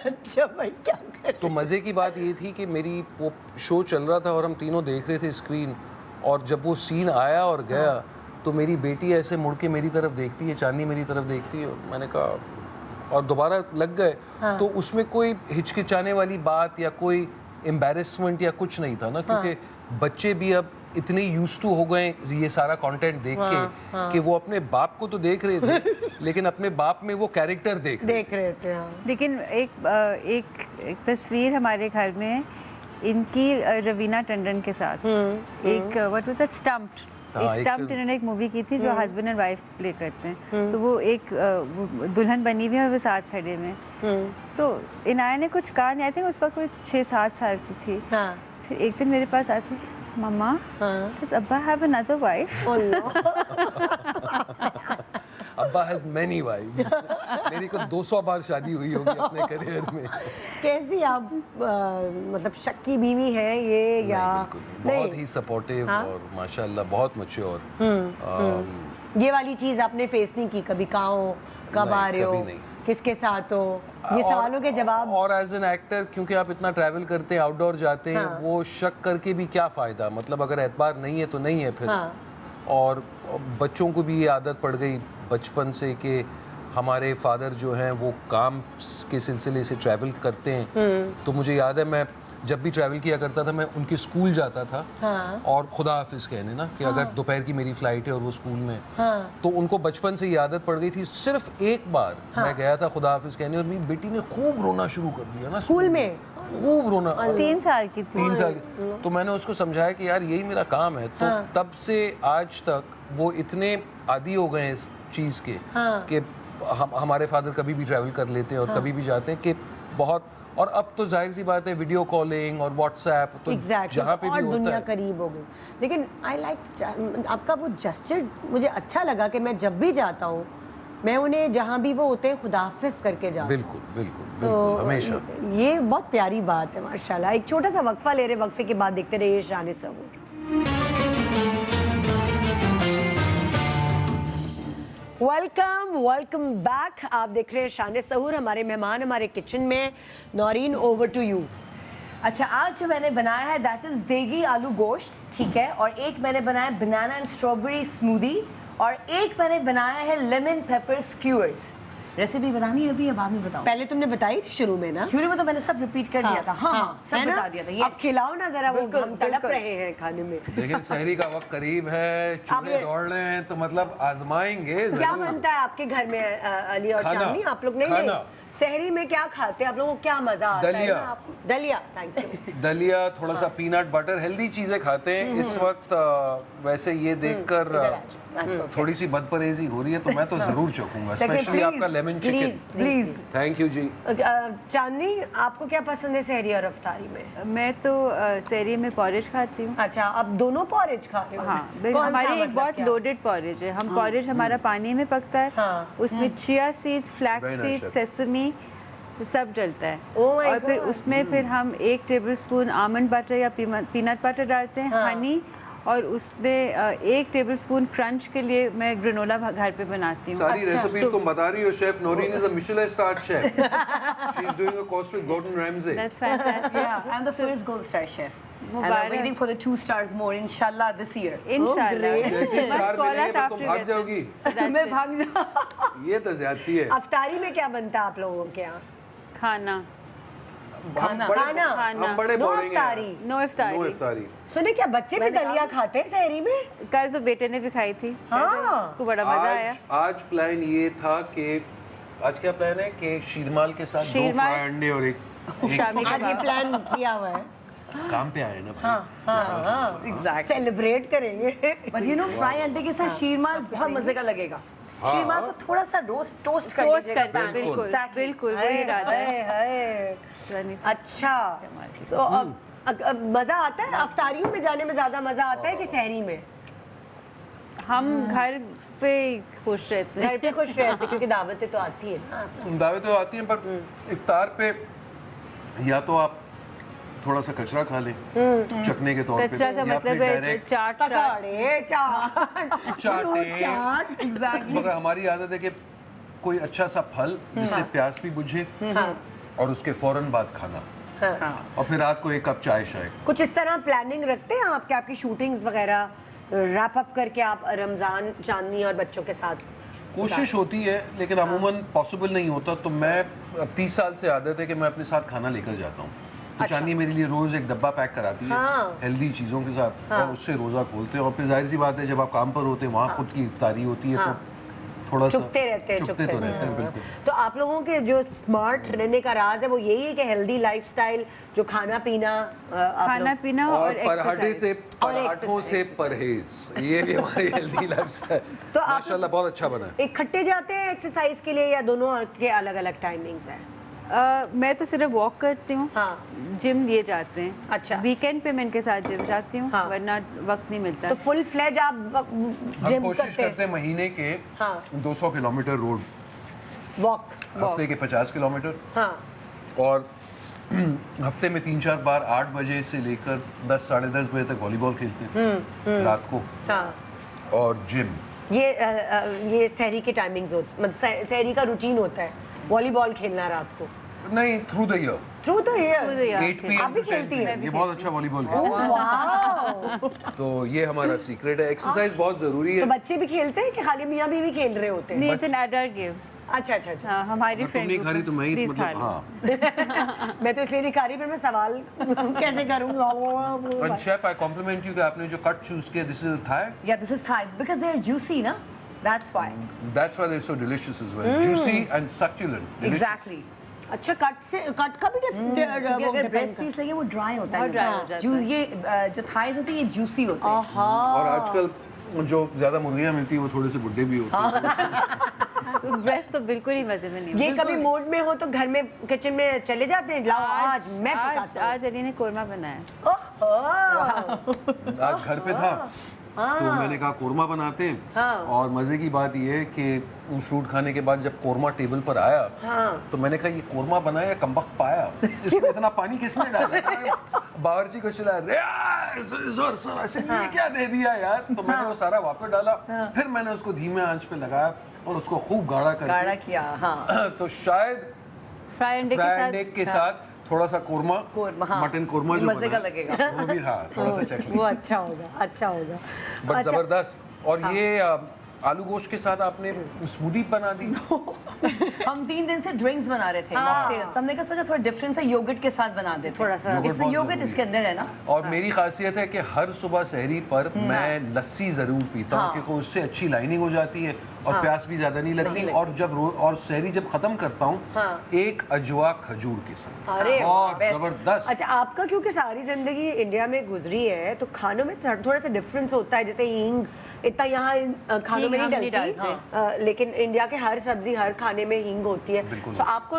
अच्छा भाई, क्या कर? तो मज़े की बात ये थी कि मेरी वो शो चल रहा था और हम तीनों देख रहे थे स्क्रीन, और जब वो सीन आया और गया, तो मेरी बेटी ऐसे मुड़ के मेरी तरफ देखती है, चांदनी मेरी तरफ देखती है, और मैंने कहा, और दोबारा लग गए। तो उसमें कोई हिचकिचाने वाली बात या कोई एम्बैरेसमेंट या कुछ नहीं था ना, क्योंकि बच्चे भी अब इतने यूज्ड टू हो गए ये सारा कंटेंट देख के कि वो अपने बाप को तो देख रहे थे, लेकिन अपने बाप में वो कैरेक्टर देख रहे थे। हाँ। लेकिन एक तस्वीर हमारे घर में है, इनकी रवीना टंडन के साथ, एक what was that, stumped. Stumped इन्होंने एक मूवी की थी जो हस्बैंड एंड वाइफ प्ले करते हैं, तो वो एक वो दुल्हन बनी हुई है और वो साथ खड़े हुए हैं। तो इनाया ने कुछ कहा नहीं, आई थिंक उस वक्त कोई 6-7 साल की थी। हाँ। फिर एक दिन मेरे पास आती, मम्मा, does Abba have another wife? अब्बा हैज मेनी वाइफ्स। मेरी को 200 बार शादी हुई होगी अपने करियर में। कैसी आप मतलब शक की बीवी हैं ये, या नहीं, बहुत ही सपोर्टिव और माशाल्लाह बहुत मैच्योर। ये वाली चीज आपने फेस नहीं की कभी? कहाँ हो, कब नहीं, आ रहे हो, कभी नहीं। किसके साथ हो, ये सवालों के जवाब? और एज एन एक्टर, क्योंकि आप इतना ट्रैवल करते हैं, आउटडोर जाते हैं, वो शक करके भी क्या फ़ायदा, मतलब अगर एतबार नहीं है तो नहीं है फिर। और बच्चों को भी ये आदत पड़ गई बचपन से कि हमारे फादर जो हैं वो काम के सिलसिले से ट्रैवल करते हैं। तो मुझे याद है, मैं जब भी ट्रैवल किया करता था, मैं उनके स्कूल जाता था, और खुदा हाफिज कहने ना कि अगर दोपहर की मेरी फ्लाइट है और वो स्कूल में, तो उनको बचपन से ये आदत पड़ गई थी। सिर्फ एक बार मैं गया था खुदा हाफिज कहने, और मेरी बेटी ने खूब रोना शुरू कर दिया ना स्कूल में, खूब रोना। 3 साल की थी। 3 साल की। तो मैंने उसको समझाया कि यार यही मेरा काम है। तो तब से आज तक वो इतने आदी हो गए हैं इस चीज़ के कि हमारे फादर कभी भी ट्रैवल कर लेते हैं और कभी भी जाते हैं कि बहुत। और अब तो जाहिर सी बात है, वीडियो कॉलिंग और व्हाट्सएप, तो जहाँ पे भी और होता दुनिया है। करीब हो गई। लेकिन आई लाइक आपका वो जेस्चर, मुझे अच्छा लगा कि मैं जब भी जाता हूँ, मैं उन्हें जहाँ भी वो होते हैं खुदाफिज करके जाता हूँ। बिल्कुल बिल्कुल बिल्कुल, हमेशा। ये बहुत प्यारी बात है माशाल्लाह। एक छोटा सा वक्फा ले रहे, वक्फे के बाद देखते रहिए शान सहूर। Welcome back. आप देख रहे हैं शान सहूर। हमारे मेहमान हमारे किचन में। Naureen, over to you. अच्छा, आज जो मैंने बनाया है दैट इज देगी आलू गोश्त, ठीक है, और एक मैंने बनाया बनाना एंड स्ट्रॉबेरी स्मूदी, और एक मैंने बनाया है लेमन पेपर स्क्यूअर्स। रेसिपी बतानी है अभी या बाद में बताऊं? पहले तुमने बताई थी शुरू में ना? शुरू में तो मैंने सब रिपीट कर दिया था। हाँ, सब बता दिया था। अब खिलाओ ना जरा, वो बिल्कुल, हम तड़प बिल्कुल। रहे हैं खाने में। लेकिन सहरी का वक्त करीब है, चूल्हे दौड़ रहे हैं, तो मतलब आजमाएंगे क्या जरूर। बनता है आपके घर में अली और खाना, चांदनी? आप लोग नहीं खाना। सहरी में क्या खाते हैं आप लोगों को, क्या मजा आता है? दलिया। दलिया, थैंक यू। दलिया, थोड़ा सा पीनट बटर, हेल्दी चीजें खाते हैं इस वक्त। वैसे ये देखकर थोड़ी सी बदपरहेजी हो रही है, तो मैं तो जरूर चखूंगा, स्पेशली please, आपका lemon chicken. Please. Thank you ji. Chandni, आपको क्या पसंद है सहरी और अफ्तारी में? मैं तो सहरी में पॉरेज खाती हूँ। अच्छा, आप दोनों पॉरेज खा रहे हो? हाँ, कौन सा हमारी एक मतलब बहुत क्या? लोडेड पॉरेज है। हम पॉरेज हमारा पानी में पकता है, हाँ। उसमें chia seeds, Very flax nice, seeds, chef. Sesame सब डलता है। Oh my और फिर God. उसमें फिर हम 1 टेबलस्पून आमंड बटर या पीनट बटर डालते हैं, हनी, और उसमें 1 टेबलस्पून क्रंच के लिए मैं ग्रेनोला घर पे बनाती हूँ। सारी अच्छा। रेसिपीज तुम बता रही हो। Chef Naureen is a Michelin star chef. She is doing a course with Gordon Ramsay. That's fantastic. Yeah, I'm the first gold star chef. And I'm Mubarak. waiting for the 2 stars more, inshallah, this year. इंशाल्लाह। जैसे बस star call मिलेंगे us तो after तुम you भाग get जाओगी। That's मैं it. भाग जा। ये तो ज्यादती है। अफ्तारी में क्या बनता है आप लोगों के यहाँ? खाना। हम बड़े खाना। हम बड़े नो बोलेंगे यार। अफ्तारी। नो नो इफ्तारी। इफ्तारी। सुने, क्या बच्चे भी दलिया खाते हैं सहरी में? कल तो बेटे ने भी खाई थी। हाँ। उसको बड़ा मजा आया। आज प्लान ये था कि आज क्या प्लान है कि शीरमाल के साथ 2 शीरमाल। फ्राई अंडे और एक शामी आज ये कबाब। प्लान किया हुआ है। काम पे आए ना भाई। हाँ, Exactly. सेलिब्रेट करेंगे। But you know, फ्राई अंडे के साथ शीरमाल बहुत मजे का लगेगा। शीरमाल को थोड़ा सा टोस्ट कर टोस्ट लीजिएगा कर दे, pan में। बिल्कुल Exactly. बिल्कुल वही इरादा है। हाय। अच्छा, so, मजा आता है अफ्तारियों में जाने में, ज्यादा मजा आता है कि सहरी में? हम घर पे खुश रहते हैं। घर पे खुश रहते क्योंकि दावतें तो आती है ना। दावतें तो आती हैं, पर इफ्तार पे या तो आप थोड़ा सा कचरा खा लें चखने के तौर पे, कचरा का या मतलब फिर है डायरेक्ट चाट। पकौड़े, चाट, चाटे। Exactly. मगर हमारी आदत है कि कोई अच्छा सा फल जिससे प्यास भी बुझे और उसके फौरन बाद खाना, और फिर रात को 1 कप चाय शायद। कुछ इस तरह प्लानिंग रखते हैं आपके, आपकी शूटिंग्स वगैरह रैप अप करके आप रमजान, चांदनी और बच्चों के साथ? कोशिश होती है, लेकिन अमूमन पॉसिबल नहीं होता। तो मैं 30 साल से आदत है कि मैं अपने साथ खाना लेकर जाता हूँ। तो चांदी मेरे लिए रोज एक डब्बा पैक कराती है हेल्दी चीज़ों के साथ, और उससे रोज़ा खोलते हैं। और फिर जाहिर सी बात है, जब आप काम पर होते हैं वहाँ खुद की इफ्तारी होती है, तो थोड़ा सा चुपते रहते हैं, चुपते तो रहते हैं, बिल्कुल। तो आप लोगों के जो स्मार्ट रहने का राज है वो यही है कि हेल्दी लाइफस्टाइल, जो खाना पीना, खाना पीना और और पराठे से एक्सरसाइज। पराठों से परहेज, ये भी हमारी हेल्दी लाइफस्टाइल। तो आप- माशाल्लाह बहुत अच्छा बना है। इकट्ठे जाते हैं एक्सरसाइज के लिए या दोनों के अलग अलग टाइमिंग्स हैं? मैं तो सिर्फ वॉक करती हूँ। हाँ। जिम ये जाते हैं। अच्छा। वीकेंड पे मैं इनके साथ जिम जाती हूँ, हाँ। वरना वक्त नहीं मिलता। तो फुल फ्लेज आप हम जिम कोशिश करते हैं महीने के हाँ। 200 किलोमीटर रोड, वॉक? हफ्ते के 50 किलोमीटर, हाँ। और हफ्ते में 3-4 बार 8 बजे से लेकर 10 साढ़े 10 बजे तक वॉलीबॉल खेलते हैं रात को, हाँ। और जिम। ये सहरी के टाइमिंग्स होते, मतलब सहरी का रूटीन होता है वॉलीबॉल खेलना रात को? नहीं, through the year, through the Through the year? year. 8 PM आप भी to 10 खेलती हैं? PM। ये बहुत अच्छा वॉलीबॉल है। वाह। तो ये हमारा सीक्रेट है। एक्सरसाइज बहुत जरूरी तो है। बच्चे भी खेलते हैं कि खाली मियाँ बीवी खेल रहे होते हैं? नहीं, इट्स एन एडल्ट गेम। अच्छा अच्छा अच्छा। हाँ, हमारी अगर तुम फ्रेंड नहीं खा रही तो मैं ही, प्लीज खा मतलब लो। हाँ। मैं तो इसलिए नहीं खा रही, पर मैं सवाल कैसे करूँगा? And chef, I compliment you कि आपने जो कट चूज किया, this is Thai. Yeah, this is Thai because they're juicy, na? That's why. That's why they're so delicious as well. Juicy and succulent. Delicious. Exactly. अच्छा, cut का भी क्योंकि अगर breast piece लेंगे वो ड्राई होता है। बहुत dry हो जाता है। जूस ये जो थाइज होते हैं ये जूसी होते हैं। और आजकल जो ज्यादा मुर्गियां मिलती है वो थोड़े से बुड्ढे भी होते हैं। तो ब्रेस्ट तो बिल्कुल ही मजे में नहीं ये होता। कभी मूड में हो तो घर में किचन में चले जाते हैं, लाओ आज मैं पकाता हूँ। आज अली ने कोरमा बनाया। ओहो। आज घर पे था तो मैंने कहा कोरमा बनाते हैं। हाँ। और मजे की बात ये है कि फ्रूट खाने के बाद जब कोरमा टेबल पर आया तो मैंने कहा ये कोरमा बनाया या कमबख्त पाया, इसमें इतना पानी किसने डाला? बावर्ची को चिल्लाया, ऐसे ये क्या दे दिया यार? तो मैंने वो सारा वापस डाला, फिर मैंने उसको धीमे आंच पे लगाया और उसको खूब गाढ़ा गाढ़ा करके, किया, हाँ। तो शायद फ्राई अंडे के फ्राई साथ। अंडे के साथ थोड़ा सा कोरमा, हाँ। मटन कोरमा जो मजे का बना, लगेगा। वो भी हाँ थोड़ा सा चख वो अच्छा होगा, अच्छा होगा। बट अच्छा, जबरदस्त। और ये आलू गोश्त के साथ आपने स्मूदी बना दी। हम 3 दिन से ड्रिंक्स बना रहे थे मॉकटेल्स। हमने कहा सोचा थोड़ा डिफरेंस है, योगर्ट के साथ बना देते थोड़ा सा। योगर्ट इट्स बहुत योगर्ट जरूरी इसके अंदर है ना। और मेरी खासियत है कि हर सुबह सहरी पर मैं लस्सी ज़रूर पीता हूँ, क्योंकि उससे अच्छी लाइनिंग हो जाती है और प्यास भी ज्यादा नहीं लगती और जब और सहरी जब खत्म करता हूँ एक अजवा खजूर के साथ, अरे बहुत best। जबरदस्त। अच्छा, आपका क्योंकि सारी जिंदगी इंडिया में गुजरी है तो खानों में थोड़ा सा डिफरेंस होता है, जैसे हींग इतना यहाँ खानों में हींग नहीं हम नहीं डलती, लेकिन इंडिया के हर सब्जी हर खाने में हींग होती है। तो आपको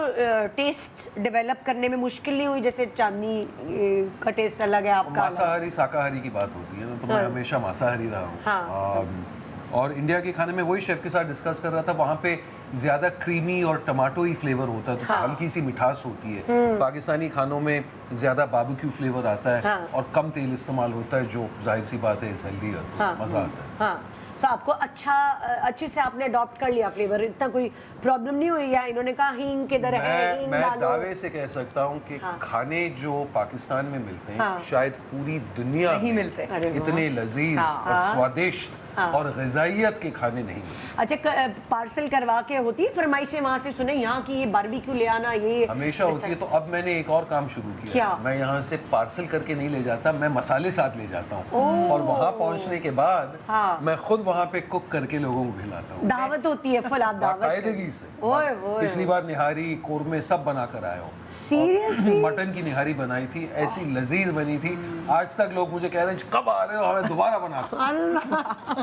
टेस्ट डेवलप करने में मुश्किल नहीं हुई? जैसे चांदनी का टेस्ट अलग है, आपका अलग। मांसाहारी शाकाहारी की बात होती है ना, तो मैं हमेशा मांसाहारी रहा हूँ। और इंडिया के खाने में वही शेफ के साथ डिस्कस कर रहा था, वहाँ पे ज्यादा क्रीमी और टमाटो ही फ्लेवर होता है, तो हल्की सी मिठास होती है। पाकिस्तानी खानों में ज्यादा बारबेक्यू फ्लेवर आता है और कम तेल इस्तेमाल होता है, जो जाहिर सी बात है इस हेल्दी है, मजा आता है। हाँ, तो आपको अच्छे से आपने अडॉप्ट कर लिया फ्लेवर, इतना कोई प्रॉब्लम नहीं हुई? या इन्होंने कहा हींग किधर है, हींग मैं डालो? दावे से कह सकता हूँ कि खाने जो पाकिस्तान में मिलते हैं शायद पूरी दुनिया में मिलते। इतने लजीज और स्वादिष्ट और ग़िज़ाइयत के खाने नहीं मिलते। अच्छा, पार्सल करवा के होती है फरमाइशें वहाँ से, सुने यहाँ की ये बारबेक्यू ले आना, ये हमेशा होती है। तो अब मैंने एक और काम शुरू किया क्या? मैं यहाँ से पार्सल करके नहीं ले जाता, मैं मसाले साथ ले जाता हूँ और वहाँ पहुँचने के बाद मैं खुद वहाँ पे कुक करके लोगों को खिलाता हूँ। दावत होती है फुल, आप दावत बाकायदगी से। ओए ओए, पिछली बार निहारी कोरमे सब बना कर आया हूँ। सीरियसली? मटन की निहारी बनाई थी, ऐसी लजीज बनी थी, आज तक लोग मुझे कह रहे हैं कब आ रहे हो, हमें दोबारा बना कर।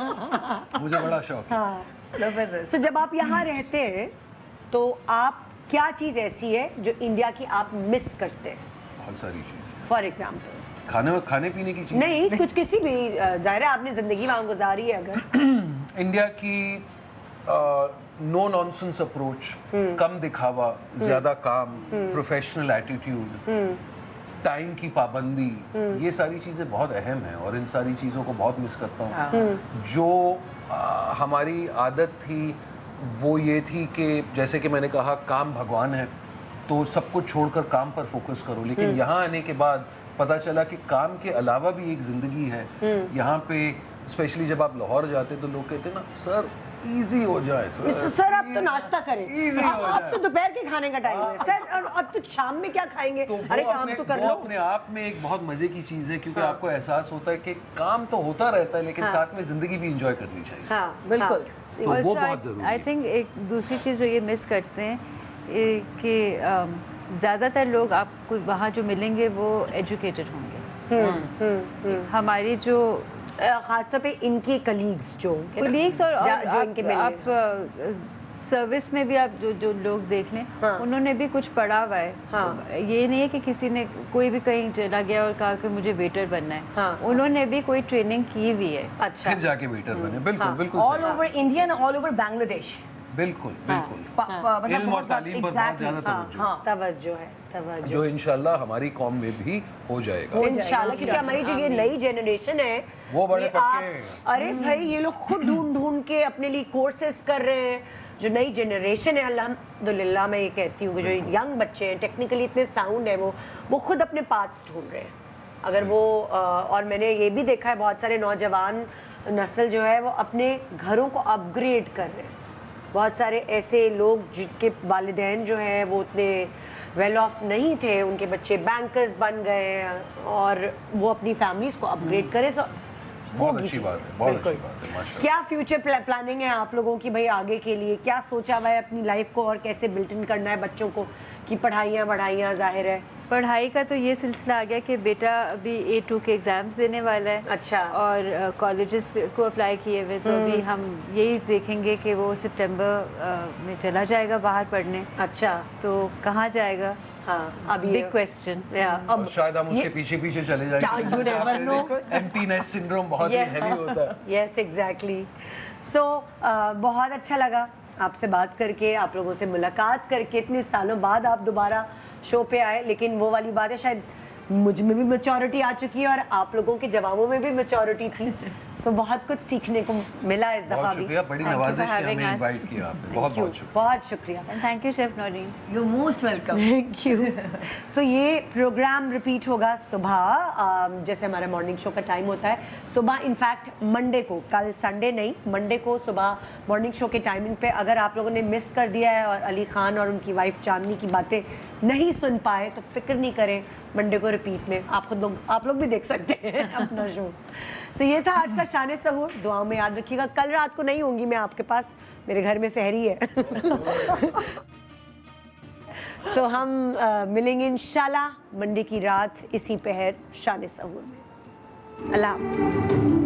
मुझे बड़ा शौक है। तो जब आप यहाँ रहते हैं तो आप क्या चीज़ ऐसी है जो इंडिया की आप मिस करते हैं? बहुत सारी चीजें, फॉर एग्जाम्पल खाने पीने की चीज नहीं, कुछ किसी भी, जाहिर है आपने जिंदगी वहाँ गुजारी है। अगर इंडिया की नो नॉनसेंस अप्रोच, कम दिखावा, ज्यादा काम, प्रोफेशनल एटीट्यूड, टाइम की पाबंदी, ये सारी चीज़ें बहुत अहम हैं और इन सारी चीज़ों को बहुत मिस करता हूँ। जो हमारी आदत थी वो ये थी कि जैसे कि मैंने कहा काम भगवान है तो सब कुछ छोड़कर काम पर फोकस करो, लेकिन यहाँ आने के बाद पता चला कि काम के अलावा भी एक ज़िंदगी है। यहाँ पे स्पेशली जब आप लाहौर जाते तो लोग कहते हैं ना, सर इजी हो जाए सर अब तो नाश्ता करें, Easy हो अब जाए। तो दोपहर के खाने का टाइम है सर, और अब तो शाम में क्या खाएंगे? तो अरे काम तो कर वो लो। अपने आप में एक बहुत मजे की चीज़ है, क्योंकि आपको एहसास होता है कि काम तो होता रहता है लेकिन साथ में जिंदगी भी इंजॉय करनी चाहिए। हाँ, बिल्कुल। तो वो बहुत ज़रूरी आई है। थिंक एक दूसरी चीज़ जो ये मिस करते हैं कि ज़्यादातर लोग आपको वहाँ जो मिलेंगे वो एजुकेटेड होंगे। हमारी जो खासतौर पे इनके कलीग्स जो कोलीग्स और जो इनके मिलने आप सर्विस में भी आप जो लोग देख लें, उन्होंने भी कुछ पढ़ा हुआ है। ये नहीं है कि किसी ने कोई भी कहीं चला गया और कहा कि मुझे वेटर बनना है। उन्होंने भी कोई ट्रेनिंग की हुई है। अच्छा, फिर जाके वेटर बने। बिल्कुल बिल्कुल ऑल सही। Over India and all over Bangladesh. बिल्कुल बिल्कुल। इल्म और तालीम पर बहुत ज़्यादा तवज्जो, तवज्जो है, तवज्जो जो इंशाल्लाह हमारी कौम में भी हो जाएगा। इंशाल्लाह, क्योंकि हमारी जो ये नई जनरेशन है वो बड़े ये पक्के आप- हैं। अरे भाई ये लोग खुद ढूंढ के अपने लिए कोर्सेज कर रहे हैं। जो नई जनरेशन है, अल्हम्दुलिल्लाह मैं ये कहती हूँ कि जो यंग बच्चे हैं टेक्निकली इतने साउंड है, वो खुद अपने पाथ्स ढूंढ रहे हैं। अगर वो और मैंने ये भी देखा है बहुत सारे नौजवान नस्ल जो है वो अपने घरों को अपग्रेड कर रहे हैं। बहुत सारे ऐसे लोग जिनके वालिदैन जो हैं वो उतने वेल ऑफ नहीं थे, उनके बच्चे बैंकर्स बन गए हैं और वो अपनी फैमिलीज को अपग्रेड करें। सो बहुत अच्छी बात है, बहुत अच्छी बात है, माशाल्लाह। क्या फ्यूचर प्लानिंग है आप लोगों की भाई आगे के लिए? क्या सोचा हुआ है अपनी लाइफ को और कैसे बिल्ट इन करना है बच्चों को कि पढ़ाइयाँ बढ़ाइयाँ? जाहिर है पढ़ाई का तो ये सिलसिला आ गया कि बेटा अभी A2 के एग्ज़ाम्स देने वाला है। अच्छा। और कॉलेजेस को अप्लाई किए हुए, तो अभी हम यही देखेंगे कि वो सितंबर में चला जाएगा बाहर पढ़ने। अच्छा, तो कहाँ जाएगा? हाँ, अभी बिग क्वेश्चन। और शायद हम उसके पीछे पीछे चले जाएंगे। You never know. Emptiness syndrome बहुत ही हैवी होता है। Yes exactly. सो बहुत अच्छा लगा आपसे बात करके, आप लोगों से मुलाकात करके। इतने सालों बाद आप दोबारा शो पे आए, लेकिन वो वाली बात है शायद मुझ में भी मैच्योरिटी आ चुकी है और आप लोगों के जवाबों में भी मैच्योरिटी थी। सो बहुत कुछ सीखने को मिला इस दफ़ा बहुत भी। शुक्रिया, बड़ी Thank you for नवाजिश से having हमें us. इनवाइट किया आपने। बहुत बहुत शुक्रिया। बहुत शुक्रिया। Thank you chef Naureen. You most welcome. Thank you. So ये प्रोग्राम रिपीट होगा सुबह, जैसे हमारा मॉर्निंग शो का टाइम होता है सुबह। इनफैक्ट मंडे को, कल संडे नहीं, मंडे को सुबह मॉर्निंग शो के टाइमिंग पे अगर आप लोगों ने मिस कर दिया है और अली खान और उनकी वाइफ चांदनी की बातें नहीं सुन पाए तो फिक्र नहीं करें, मंडे को रिपीट में आप लोग भी देख सकते हैं अपना शो। तो ये था आज का शान सहूर। दुआओं में याद रखिएगा। कल रात को नहीं होंगी मैं आपके पास, मेरे घर में सहरी है। सो हम मिलेंगे इंशाल्लाह मंडे की रात इसी पहर शान सहूर में। अल्लाह हाफ़िज़।